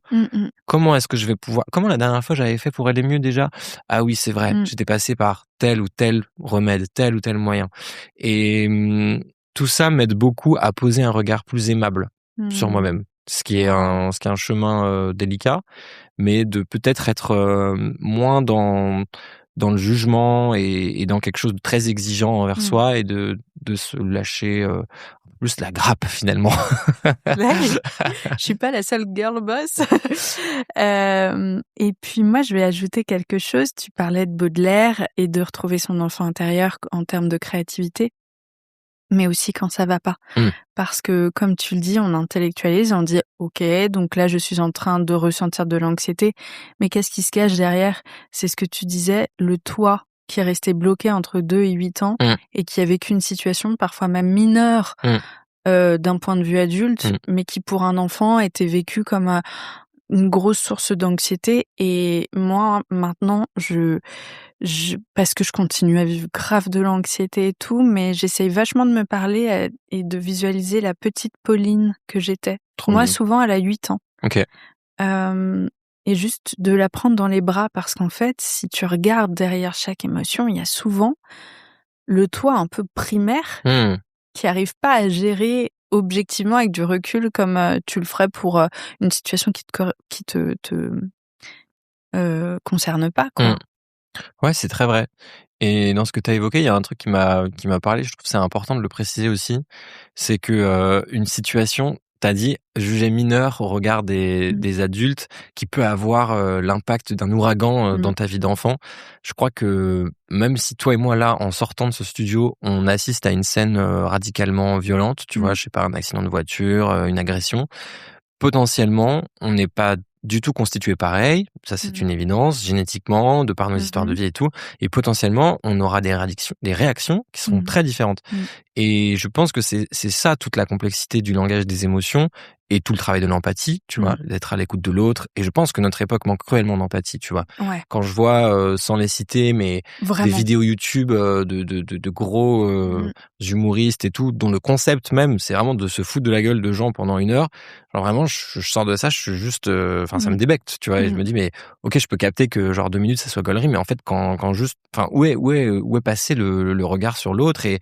Speaker 2: Comment est-ce que je vais pouvoir... Comment la dernière fois j'avais fait pour aller mieux déjà ? Ah oui, c'est vrai, j'étais passé par tel ou tel remède, tel ou tel moyen. Et tout ça m'aide beaucoup à poser un regard plus aimable sur moi-même. Ce qui est un chemin délicat, mais de peut-être être moins dans dans le jugement et dans quelque chose de très exigeant envers soi et de se lâcher plus la grappe finalement.
Speaker 1: Je suis pas la seule girl boss. Et puis moi, je vais ajouter quelque chose. Tu parlais de Baudelaire et de retrouver son enfant intérieur en termes de créativité, mais aussi quand ça va pas. Parce que, comme tu le dis, on intellectualise, on dit « Ok, donc là, je suis en train de ressentir de l'anxiété. » Mais qu'est-ce qui se cache derrière? C'est ce que tu disais, le toi qui est resté bloqué entre 2 et 8 ans et qui a vécu une situation parfois même mineure d'un point de vue adulte, mais qui pour un enfant était vécu comme une grosse source d'anxiété. Et moi, maintenant, parce que je continue à vivre grave de l'anxiété et tout, mais j'essaye vachement de me parler et de visualiser la petite Pauline que j'étais. Moi, souvent, elle a 8 ans.
Speaker 2: Ok.
Speaker 1: Et juste de la prendre dans les bras, parce qu'en fait, si tu regardes derrière chaque émotion, il y a souvent le toi un peu primaire qui arrive pas à gérer objectivement avec du recul comme tu le ferais pour une situation qui te concerne pas, quoi.
Speaker 2: Ouais, c'est très vrai. Et dans ce que tu as évoqué, il y a un truc qui m'a parlé, je trouve que c'est important de le préciser aussi, c'est que une situation, tu as dit, jugée mineure au regard des adultes, qui peut avoir l'impact d'un ouragan dans ta vie d'enfant. Je crois que même si toi et moi, là, en sortant de ce studio, on assiste à une scène radicalement violente, tu vois, je sais pas, un accident de voiture, une agression, potentiellement, on n'est pas du tout constitué pareil, ça c'est une évidence, génétiquement, de par nos histoires de vie et tout, et potentiellement, on aura des réactions qui seront très différentes. Et je pense que c'est ça toute la complexité du langage des émotions et tout le travail de l'empathie, tu vois, d'être à l'écoute de l'autre. Et je pense que notre époque manque cruellement d'empathie, tu vois.
Speaker 1: Ouais.
Speaker 2: Quand je vois, sans les citer, mais
Speaker 1: Vraiment.
Speaker 2: des vidéos YouTube de gros humoristes et tout, dont le concept même, c'est vraiment de se foutre de la gueule de gens pendant 1 heure. Genre vraiment, je sors de ça, je suis juste, ça me débecte, tu vois. Et je me dis, mais ok, je peux capter que genre 2 minutes, ça soit gaulerie, mais en fait, quand juste, enfin, où est passé le regard sur l'autre et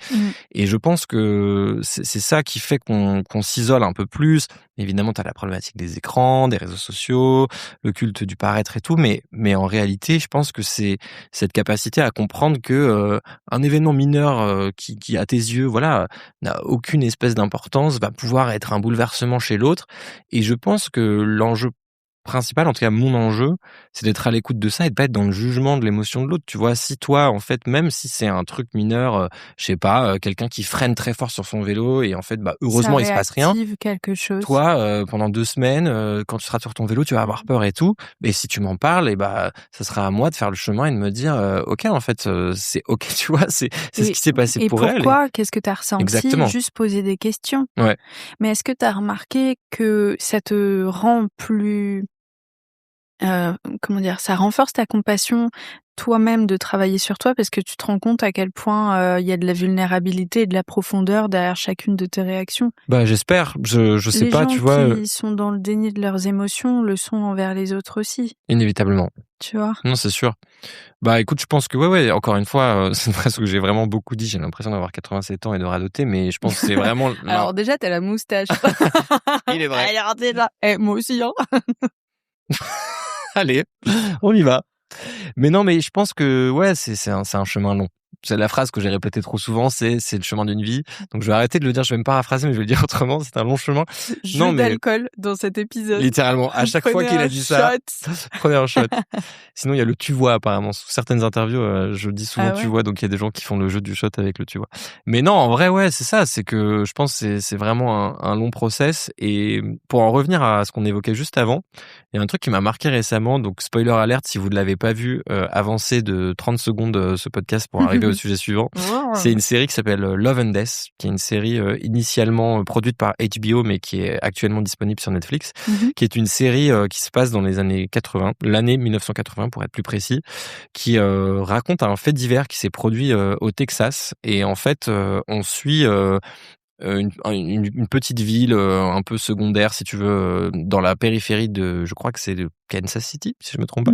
Speaker 2: je pense que c'est ça qui fait qu'on s'isole un peu plus. Évidemment, tu as la problématique des écrans, des réseaux sociaux, le culte du paraître et tout, mais en réalité, je pense que c'est cette capacité à comprendre que un événement mineur qui à tes yeux, voilà, n'a aucune espèce d'importance, va pouvoir être un bouleversement chez l'autre. Et je pense que l'enjeu principal, en tout cas mon enjeu, c'est d'être à l'écoute de ça et de pas être dans le jugement de l'émotion de l'autre. Tu vois, si toi, en fait, même si c'est un truc mineur, je sais pas, quelqu'un qui freine très fort sur son vélo et en fait, bah heureusement il se passe rien.
Speaker 1: Quelque chose.
Speaker 2: Toi, pendant 2 semaines, quand tu seras sur ton vélo, tu vas avoir peur et tout. Et si tu m'en parles, et bah, ça sera à moi de faire le chemin et de me dire, ok, en fait, c'est ok, tu vois, c'est ce qui s'est passé pour elle.
Speaker 1: Et pourquoi? Qu'est-ce que tu as ressenti?
Speaker 2: Exactement.
Speaker 1: Juste poser des questions.
Speaker 2: Ouais.
Speaker 1: Mais est-ce que tu as remarqué que ça te rend plus comment dire? Ça renforce ta compassion toi-même de travailler sur toi parce que tu te rends compte à quel point il y a de la vulnérabilité et de la profondeur derrière chacune de tes réactions.
Speaker 2: Bah j'espère, je sais pas, tu vois.
Speaker 1: Les gens qui sont dans le déni de leurs émotions le sont envers les autres aussi.
Speaker 2: Inévitablement.
Speaker 1: Tu vois?
Speaker 2: Non, c'est sûr. Bah écoute, je pense que ouais, encore une fois, c'est une phrase que j'ai vraiment beaucoup dit. J'ai l'impression d'avoir 87 ans et de radoter, mais je pense que c'est vraiment.
Speaker 1: Alors déjà, t'as la moustache.
Speaker 2: Il est vrai.
Speaker 1: Alors déjà, moi aussi, hein.
Speaker 2: Allez, on y va. Mais non, mais je pense que ouais, c'est un chemin long. C'est la phrase que j'ai répétée trop souvent, c'est le chemin d'une vie. Donc je vais arrêter de le dire, je vais me paraphraser, mais je vais le dire autrement, c'est un long chemin.
Speaker 1: Jeu d'alcool dans cet épisode.
Speaker 2: Littéralement, à chaque fois qu'il a dit ça, prenez un shot. Sinon, il y a le tu vois apparemment. Sous certaines interviews, je dis souvent tu vois, donc il y a des gens qui font le jeu du shot avec le tu vois. Mais non, en vrai, ouais, c'est ça. C'est que je pense que c'est vraiment un long process. Et pour en revenir à ce qu'on évoquait juste avant, il y a un truc qui m'a marqué récemment. Donc spoiler alert, si vous ne l'avez pas vu, avancez de 30 secondes ce podcast pour arriver au sujet suivant. C'est une série qui s'appelle Love and Death, qui est une série initialement produite par HBO, mais qui est actuellement disponible sur Netflix, qui est une série qui se passe dans les années 80, l'année 1980 pour être plus précis, qui raconte un fait divers qui s'est produit au Texas. Et en fait, on suit une petite ville un peu secondaire, si tu veux, dans la périphérie de, je crois que c'est Kansas City, si je me trompe pas.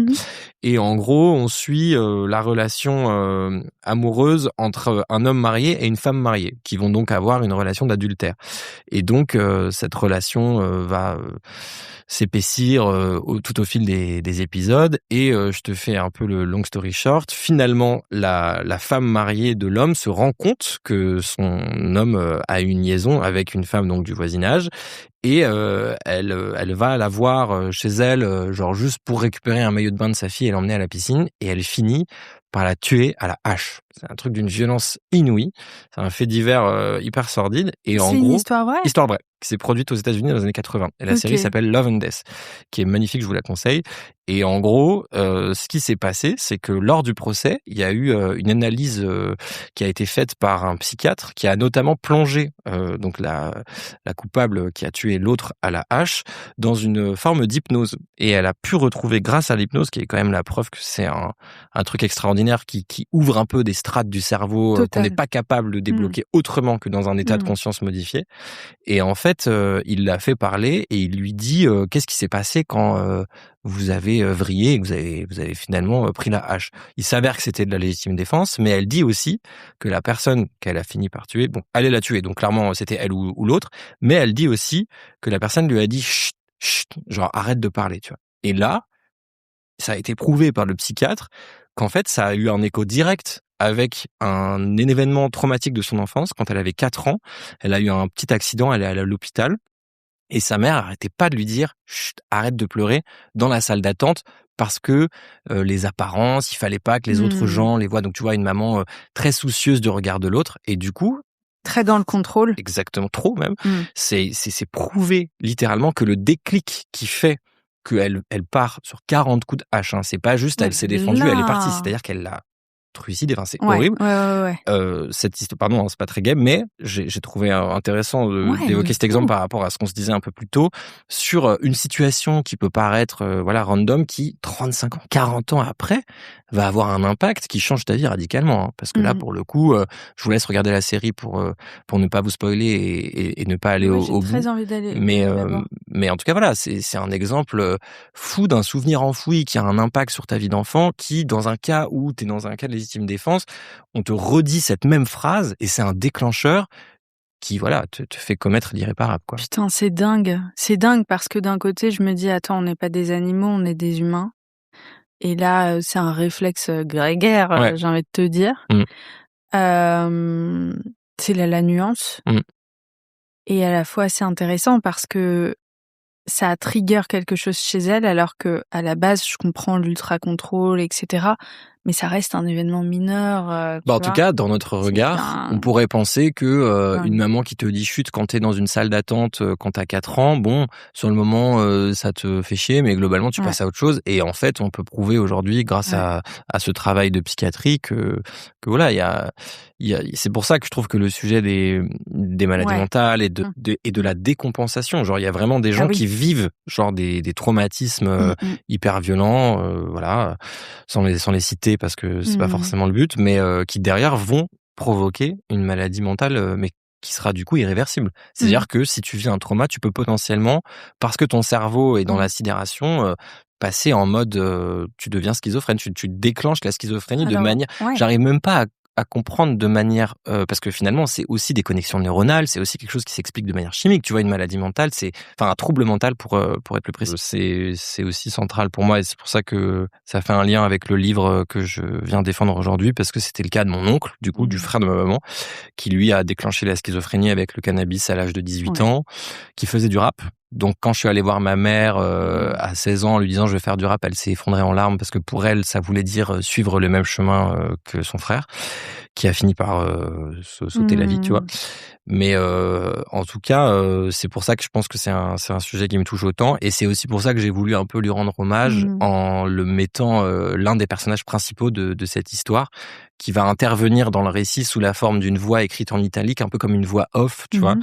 Speaker 2: Et en gros, on suit la relation amoureuse entre un homme marié et une femme mariée, qui vont donc avoir une relation d'adultère. Et donc, cette relation va s'épaissir tout au fil des épisodes. Et je te fais un peu le long story short. Finalement, la femme mariée de l'homme se rend compte que son homme a une liaison avec une femme donc du voisinage. Et elle va la voir chez elle, genre juste pour récupérer un maillot de bain de sa fille et l'emmener à la piscine. Et elle finit par la tuer à la hache. C'est un truc d'une violence inouïe. C'est un fait divers hyper sordide. Et en
Speaker 1: C'est
Speaker 2: gros,
Speaker 1: une histoire vraie?
Speaker 2: Histoire vraie, qui s'est produite aux États-Unis dans les années 80. Et la série s'appelle Love and Death, qui est magnifique, je vous la conseille. Et en gros, ce qui s'est passé, c'est que lors du procès, il y a eu une analyse qui a été faite par un psychiatre qui a notamment plongé donc la coupable qui a tué l'autre à la hache dans une forme d'hypnose. Et elle a pu retrouver, grâce à l'hypnose, qui est quand même la preuve que c'est un truc extraordinaire qui ouvre un peu des strates du cerveau qu'on n'est pas capable de débloquer autrement que dans un état de conscience modifié. Et en fait, il l'a fait parler et il lui dit qu'est-ce qui s'est passé quand vous avez vrillé et que vous avez finalement pris la hache. Il s'avère que c'était de la légitime défense, mais elle dit aussi que la personne qu'elle a fini par tuer, bon, elle l'a tuée, donc clairement c'était elle ou l'autre, mais elle dit aussi que la personne lui a dit chut, chut, genre arrête de parler, tu vois. Et là, ça a été prouvé par le psychiatre qu'en fait ça a eu un écho direct avec un événement traumatique de son enfance. Quand elle avait 4 ans, elle a eu un petit accident, elle est allée à l'hôpital. Et sa mère arrêtait pas de lui dire chut, arrête de pleurer dans la salle d'attente parce que les apparences, il fallait pas que les autres gens les voient. Donc tu vois une maman très soucieuse du regard de l'autre et du coup
Speaker 1: très dans le contrôle.
Speaker 2: Exactement, trop même. C'est prouvé littéralement que le déclic qui fait qu'elle part sur 40 coups de hache, hein, c'est pas juste elle s'est défendue, elle est partie, c'est-à-dire qu'elle l'a trucidé, enfin c'est horrible. Cette histoire, pardon, hein, c'est pas très gai, mais j'ai trouvé intéressant d'évoquer cet exemple par rapport à ce qu'on se disait un peu plus tôt sur une situation qui peut paraître random, qui 35 ans, 40 ans après va avoir un impact qui change ta vie radicalement, hein, parce que là pour le coup, je vous laisse regarder la série pour ne pas vous spoiler et ne pas aller au bout.
Speaker 1: J'ai très envie d'aller.
Speaker 2: Mais en tout cas voilà, c'est un exemple fou d'un souvenir enfoui qui a un impact sur ta vie d'enfant, qui dans un cas où t'es dans un cas de légitime défense, on te redit cette même phrase et c'est un déclencheur qui te fait commettre l'irréparable, quoi.
Speaker 1: Putain, c'est dingue. C'est dingue parce que d'un côté, je me dis attends, on n'est pas des animaux, on est des humains. Et là, c'est un réflexe grégaire, j'ai envie de te dire. C'est la nuance. Et à la fois, c'est intéressant parce que ça trigger quelque chose chez elle, alors que à la base, je comprends l'ultra contrôle, etc. Mais ça reste un événement mineur.
Speaker 2: En tout cas, dans notre regard, on pourrait penser que une maman qui te dit chut quand t'es dans une salle d'attente quand t'as 4 ans, bon, sur le moment, ça te fait chier, mais globalement, tu passes à autre chose. Et en fait, on peut prouver aujourd'hui, grâce à ce travail de psychiatrie, que voilà, c'est pour ça que je trouve que le sujet des maladies mentales et de la décompensation, genre il y a vraiment des gens qui vivent genre des traumatismes hyper violents, sans les citer parce que c'est pas forcément le but, mais qui derrière vont provoquer une maladie mentale, mais qui sera du coup irréversible. C'est-à-dire que si tu vis un trauma, tu peux potentiellement, parce que ton cerveau est dans la sidération, passer en mode tu deviens schizophrène, tu déclenches la schizophrénie de manière. J'arrive même pas à comprendre de manière parce que finalement c'est aussi des connexions neuronales, c'est aussi quelque chose qui s'explique de manière chimique. Tu vois, une maladie mentale, c'est un trouble mental pour être plus précis. C'est aussi central pour moi et c'est pour ça que ça fait un lien avec le livre que je viens défendre aujourd'hui, parce que c'était le cas de mon oncle, du coup, du frère de ma maman, qui lui a déclenché la schizophrénie avec le cannabis à l'âge de 18 ans, qui faisait du rap. Donc quand je suis allé voir ma mère à 16 ans en lui disant je vais faire du rap, elle s'est effondrée en larmes parce que pour elle ça voulait dire suivre le même chemin que son frère, qui a fini par se sauter la vie, tu vois. Mais en tout cas, c'est pour ça que je pense que c'est un sujet qui me touche autant, et c'est aussi pour ça que j'ai voulu un peu lui rendre hommage en le mettant l'un des personnages principaux de cette histoire, qui va intervenir dans le récit sous la forme d'une voix écrite en italique, un peu comme une voix off, tu vois.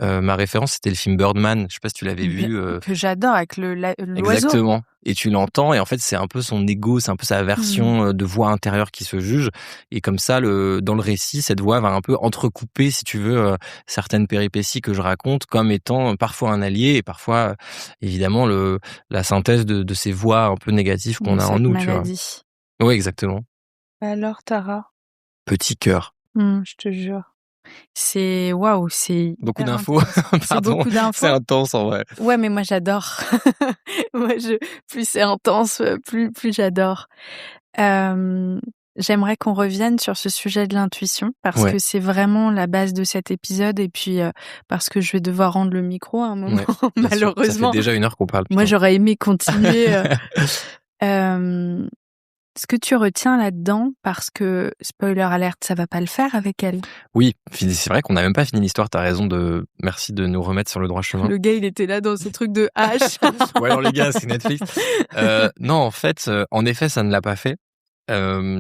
Speaker 2: Ma référence, c'était le film Birdman, je sais pas si tu l'avais vu.
Speaker 1: Que j'adore, avec l'oiseau.
Speaker 2: Exactement. Et tu l'entends, et en fait, c'est un peu son ego, c'est un peu sa version de voix intérieure qui se juge. Et comme ça, dans le récit, cette voix va un peu entrecouper, si tu veux, certaines péripéties que je raconte comme étant parfois un allié et parfois, évidemment, la synthèse de ces voix un peu négatives qu'on a en nous, tu vois?
Speaker 1: Maladie.
Speaker 2: Oui, exactement.
Speaker 1: Alors Tara?
Speaker 2: Petit cœur.
Speaker 1: Je te jure. C'est waouh, c'est
Speaker 2: Beaucoup
Speaker 1: hyper
Speaker 2: d'infos.
Speaker 1: intéressant. C'est
Speaker 2: Pardon,
Speaker 1: beaucoup
Speaker 2: c'est
Speaker 1: d'infos.
Speaker 2: intense en vrai.
Speaker 1: Ouais, mais moi j'adore. Moi plus c'est intense, plus j'adore. J'aimerais qu'on revienne sur ce sujet de l'intuition parce
Speaker 2: Ouais.
Speaker 1: que c'est vraiment la base de cet épisode et puis, parce que je vais devoir rendre le micro à un moment,
Speaker 2: Ouais, bien sûr. Ça fait
Speaker 1: malheureusement.
Speaker 2: déjà 1 heure qu'on parle,
Speaker 1: Moi,
Speaker 2: putain.
Speaker 1: j'aurais aimé continuer, ce que tu retiens là-dedans, parce que, spoiler alert, ça va pas le faire avec elle.
Speaker 2: Oui, c'est vrai qu'on n'a même pas fini l'histoire, tu as raison merci de nous remettre sur le droit chemin.
Speaker 1: Le gars, il était là dans ses trucs de hache.
Speaker 2: Ouais, alors les gars, c'est Netflix. Non, en fait, en effet, ça ne l'a pas fait.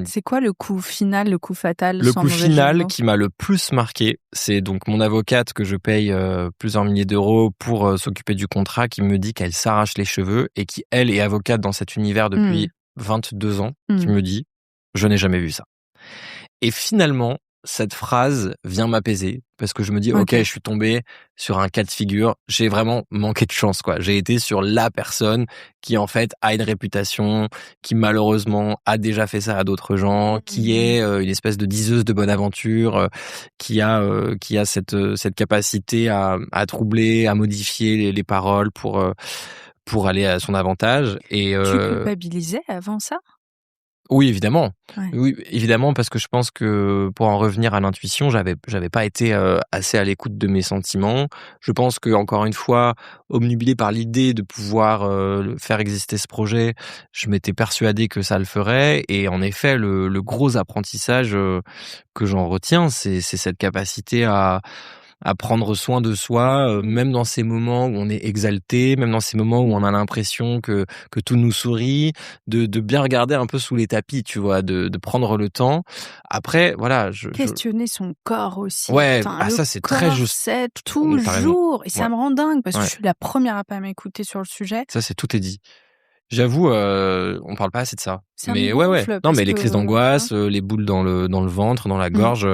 Speaker 1: C'est quoi le coup final, le coup fatal,
Speaker 2: Le
Speaker 1: sans
Speaker 2: coup
Speaker 1: mauvais jeu de
Speaker 2: final
Speaker 1: mots?
Speaker 2: qui m'a le plus marqué, c'est donc mon avocate que je paye plusieurs milliers d'euros pour s'occuper du contrat, qui me dit qu'elle s'arrache les cheveux et qui, elle, est avocate dans cet univers depuis 22 ans, qui me dit « Je n'ai jamais vu ça ». Et finalement, cette phrase vient m'apaiser parce que je me dis ok, je suis tombé sur un cas de figure, j'ai vraiment manqué de chance quoi. J'ai été sur la personne qui en fait a une réputation, qui malheureusement a déjà fait ça à d'autres gens, qui est une espèce de diseuse de bonne aventure, qui a cette capacité à troubler, à modifier les paroles pour aller à son avantage. Et
Speaker 1: Tu culpabilisais avant ça?
Speaker 2: oui, évidemment.
Speaker 1: Ouais.
Speaker 2: Oui, évidemment, parce que je pense que pour en revenir à l'intuition, j'avais pas été assez à l'écoute de mes sentiments. Je pense que encore une fois, obnubilé par l'idée de pouvoir faire exister ce projet, je m'étais persuadé que ça le ferait. Et en effet, le gros apprentissage que j'en retiens, c'est cette capacité à prendre soin de soi, même dans ces moments où on est exalté, même dans ces moments où on a l'impression que tout nous sourit, de bien regarder un peu sous les tapis, tu vois, de prendre le temps. Après, voilà,
Speaker 1: questionner son corps aussi.
Speaker 2: Ouais,
Speaker 1: Putain, le
Speaker 2: ça c'est
Speaker 1: corps,
Speaker 2: très juste.
Speaker 1: c'est
Speaker 2: T'as raison.
Speaker 1: toujours. Et ça
Speaker 2: Ouais.
Speaker 1: me rend dingue parce que
Speaker 2: Ouais.
Speaker 1: je suis la première à pas m'écouter sur le sujet.
Speaker 2: Ça, c'est tout est dit. J'avoue, on parle pas assez de ça.
Speaker 1: Ça me
Speaker 2: Mais ouais.
Speaker 1: gonfle
Speaker 2: Non,
Speaker 1: parce
Speaker 2: mais les crises
Speaker 1: que,
Speaker 2: d'angoisse, les boules dans le ventre, dans la gorge,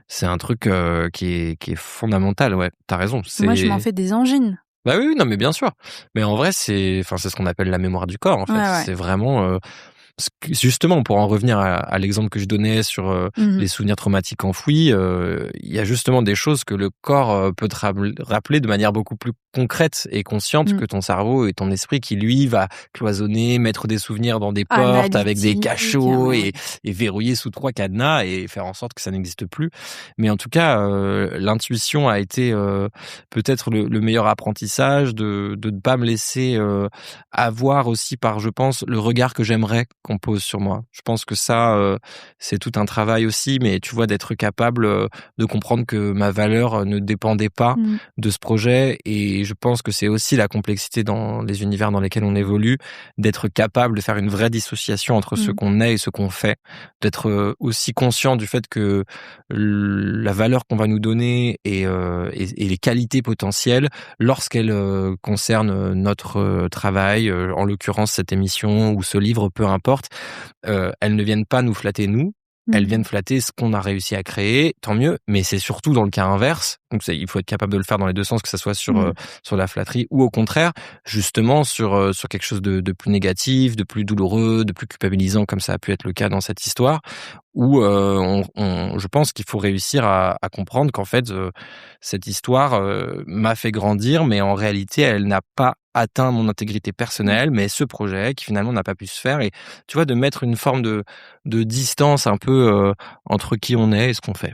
Speaker 2: c'est un truc qui est fondamental, ouais. T'as raison.
Speaker 1: moi, je m'en fais des angines.
Speaker 2: Bah oui, non, mais bien sûr. Mais en vrai, c'est ce qu'on appelle la mémoire du corps, en fait.
Speaker 1: Ouais.
Speaker 2: C'est vraiment, justement, pour en revenir à l'exemple que je donnais sur les souvenirs traumatiques enfouis, il y a justement des choses que le corps peut te rappeler de manière beaucoup plus concrète et consciente que ton cerveau et ton esprit qui, lui, va cloisonner, mettre des souvenirs dans des portes avec des cachots et verrouiller sous 3 cadenas et faire en sorte que ça n'existe plus. Mais en tout cas, l'intuition a été peut-être le meilleur apprentissage de ne pas me laisser avoir aussi par, je pense, le regard que j'aimerais qu'on pose sur moi. Je pense que ça, c'est tout un travail aussi, mais tu vois, d'être capable de comprendre que ma valeur ne dépendait pas de ce projet. Et je pense que c'est aussi la complexité dans les univers dans lesquels on évolue, d'être capable de faire une vraie dissociation entre ce qu'on est et ce qu'on fait, d'être aussi conscient du fait que la valeur qu'on va nous donner et les qualités potentielles, lorsqu'elles concernent notre travail, en l'occurrence cette émission ou ce livre, peu importe, elles ne viennent pas nous flatter nous, elles viennent flatter ce qu'on a réussi à créer, tant mieux, mais c'est surtout dans le cas inverse, donc il faut être capable de le faire dans les deux sens, que ça soit sur la flatterie ou au contraire, justement sur quelque chose de plus négatif, de plus douloureux, de plus culpabilisant, comme ça a pu être le cas dans cette histoire, où je pense qu'il faut réussir à comprendre qu'en fait, cette histoire m'a fait grandir, mais en réalité, elle n'a pas atteint mon intégrité personnelle, mais ce projet qui finalement n'a pas pu se faire. Et tu vois, de mettre une forme de distance un peu entre qui on est et ce qu'on fait.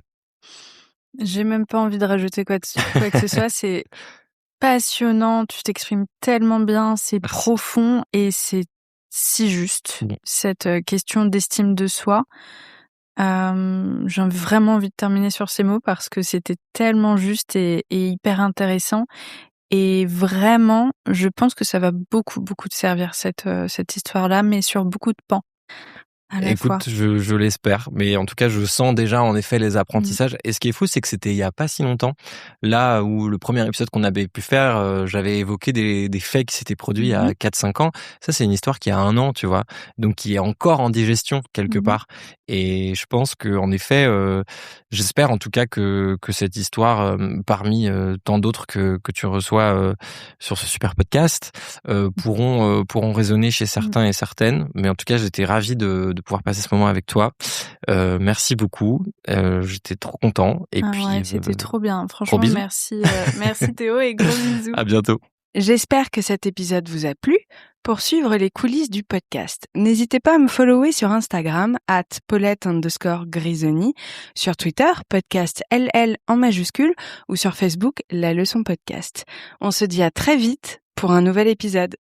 Speaker 1: J'ai même pas envie de rajouter quoi que ce soit. C'est passionnant, tu t'exprimes tellement bien, c'est profond et c'est si juste, cette question d'estime de soi. J'ai vraiment envie de terminer sur ces mots parce que c'était tellement juste et hyper intéressant. Et vraiment, je pense que ça va beaucoup, beaucoup te servir cette histoire-là, mais sur beaucoup de pans. à la fois.
Speaker 2: Écoute, je l'espère, mais en tout cas, je sens déjà en effet les apprentissages. Et ce qui est fou, c'est que c'était il y a pas si longtemps, là où le premier épisode qu'on avait pu faire, j'avais évoqué des faits qui s'étaient produits il y a 4-5 ans. Ça, c'est une histoire qui a 1 an, tu vois, donc qui est encore en digestion quelque part. Et je pense que en effet, j'espère en tout cas que cette histoire, parmi tant d'autres que tu reçois sur ce super podcast, pourront résonner chez certains et certaines. Mais en tout cas, j'étais ravi de pouvoir passer ce moment avec toi. Merci beaucoup. J'étais trop content. Et puis,
Speaker 1: ouais, c'était trop bien. Franchement,
Speaker 2: gros bisous.
Speaker 1: merci Théo et gros bisous.
Speaker 2: À bientôt.
Speaker 1: J'espère que cet épisode vous a plu. Pour suivre les coulisses du podcast, n'hésitez pas à me follower sur Instagram @Paulette_Grisoni, sur Twitter, podcast LL en majuscule, ou sur Facebook, La Leçon Podcast. On se dit à très vite pour un nouvel épisode.